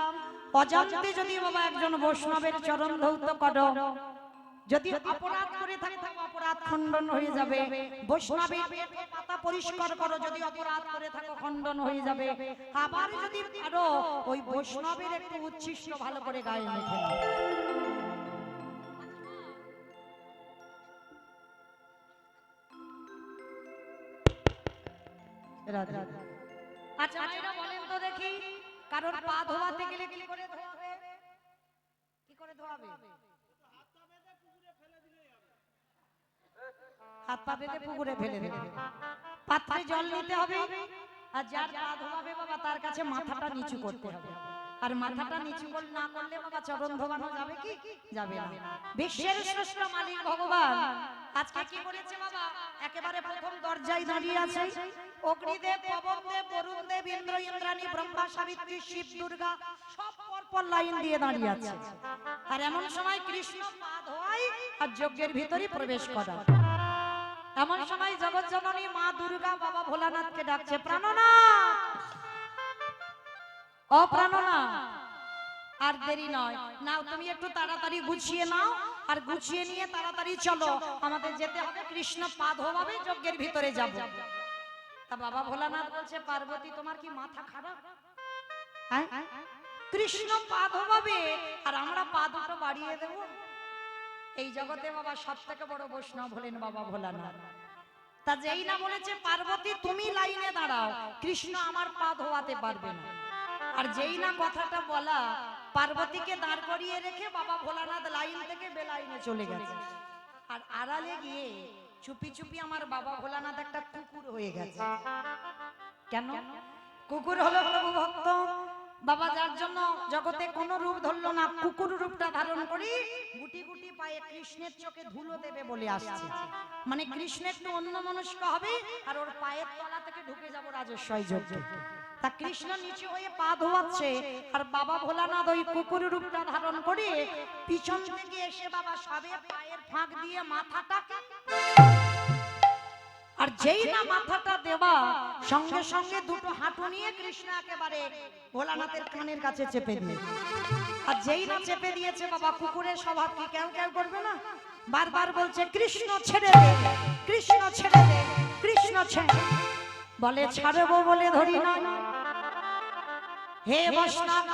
অজান্তে যদি বাবা একজন বৈষ্ণবের চরণ ধৌত করো, যদি অপরাধ করে থাকে অপরাধ খণ্ডন হয়ে যাবে। বৈষ্ণবের পাতা পরিষ্কার করো, যদি অপরাধ করে থাকো খণ্ডন হয়ে যাবে। আবার যদি আরো ওই বৈষ্ণবের একটু উচ্ছিষ্ট ভালো করে গায়ে মেখে নাও। আচ্ছা ভাইরা বলেন তো দেখি, কারণ পা ধোয়াতে গেলে কি করে ধোয়াবে? কি করে ধোয়াবে? হাত পা বেঁধে পুকুরে ফেলে দেবে। পাত্রে জল নিতে হবে, আর যার পা ধোয়াবে বাবা তার কাছে মাথাটা নিচু করতে হবে। আর মাথাটা নিচু না করলে বাবা চরণ ধোয়ানো যাবে কি? যাবে না। বিশ্বের শ্রেষ্ঠ মালিক ভগবান আজকে কি করেছে বাবা? একেবারে প্রথম দরজায় দাঁড়িয়ে আছে অগ্নিদেব, পবনদেব, বরুণদেব, ইন্দ্র, ইন্দ্রাণী, ব্রহ্মা, সাবিত্রী, শিব, দুর্গা সব পরপর লাইন দিয়ে দাঁড়িয়ে আছে। আর এমন সময় কৃষ্ণ পা ধোয় আর যজ্ঞের ভিতরে প্রবেশ করে। এমন সময় জগৎ জননী মা দুর্গা বাবা ভোলানাথকে ডাকছে, প্রাণনাথ, ও প্রাণনাথ, আর দেরি নয়, নাও তুমি একটু তাড়াতাড়ি গুছিয়ে নাও, আর গুছিয়ে নিয়ে তাড়াতাড়ি চলো, আমাদের যেতে হবে, কৃষ্ণ পা ধোয়াবে, যজ্ঞের ভিতরে যাব। তা বাবা ভোলানাথ বলছে, পার্বতী তোমার কি মাথা খারাপ? কৃষ্ণ পা ধোয়াবে আর আমরা পা দুটো বাড়িয়ে দেব? এই জগতে বাবা সব থেকে বড় বৈষ্ণব হলেন বাবা ভোলানাথ। তা যেই না বলেছে পার্বতী তুমি লাইনে দাঁড়াও, কৃষ্ণ আমার পা ধোয়াতে পারবে না। আর যেই না কথাটা বলা, পার্বতীকে দাঁড় করিয়ে রেখে বাবা ভোলানাথ লাইন থেকে বেলাইনে চলে গেছে। আর আড়ালে গিয়ে চুপি চুপি আমার বাবা ভোলানাথ একটা কুকুর হয়ে গেছে। কেন কুকুর হলো প্রভু ভক্ত বাবা, যার জন্য জগতে কোনো রূপ ধরলো না, কুকুর রূপটা ধারণ করি গুটি গুটি পায়ে কৃষ্ণের চোখে ধুলো দেবে বলে আসছে। মানে কৃষ্ণ একটু অন্য মনস্ক হবে আর ওর পায়ের তলা থেকে ঢুকে যাব রাজস্বয় যজ্ঞে। তা কৃষ্ণ নিচে হয়ে পা ধোয়াচ্ছে আর বাবা ভোলানাথ ওই কুকুর রূপটা ধারণ করে পিছন থেকে এসে বাবা সবে পায়ের ফাঁক দিয়ে মাথাটা, আর যেই না মাথাটা দেওয়া সঙ্গে সঙ্গে দুটো হাঁটু নিয়ে কৃষ্ণ একেবারে ভোলানাথের কানের কাছে চেপে দিয়েছে। আর যেই না চেপে দিয়েছে বাবা, কুকুরের স্বভাব কি কেউ কেউ করবে না, বারবার বলছে কৃষ্ণ ছেড়ে দে, কৃষ্ণ ছেড়ে দে, কৃষ্ণ ছেড়ে। বলে ছাড়বো বলে ধরি না, হে বৈষ্ণব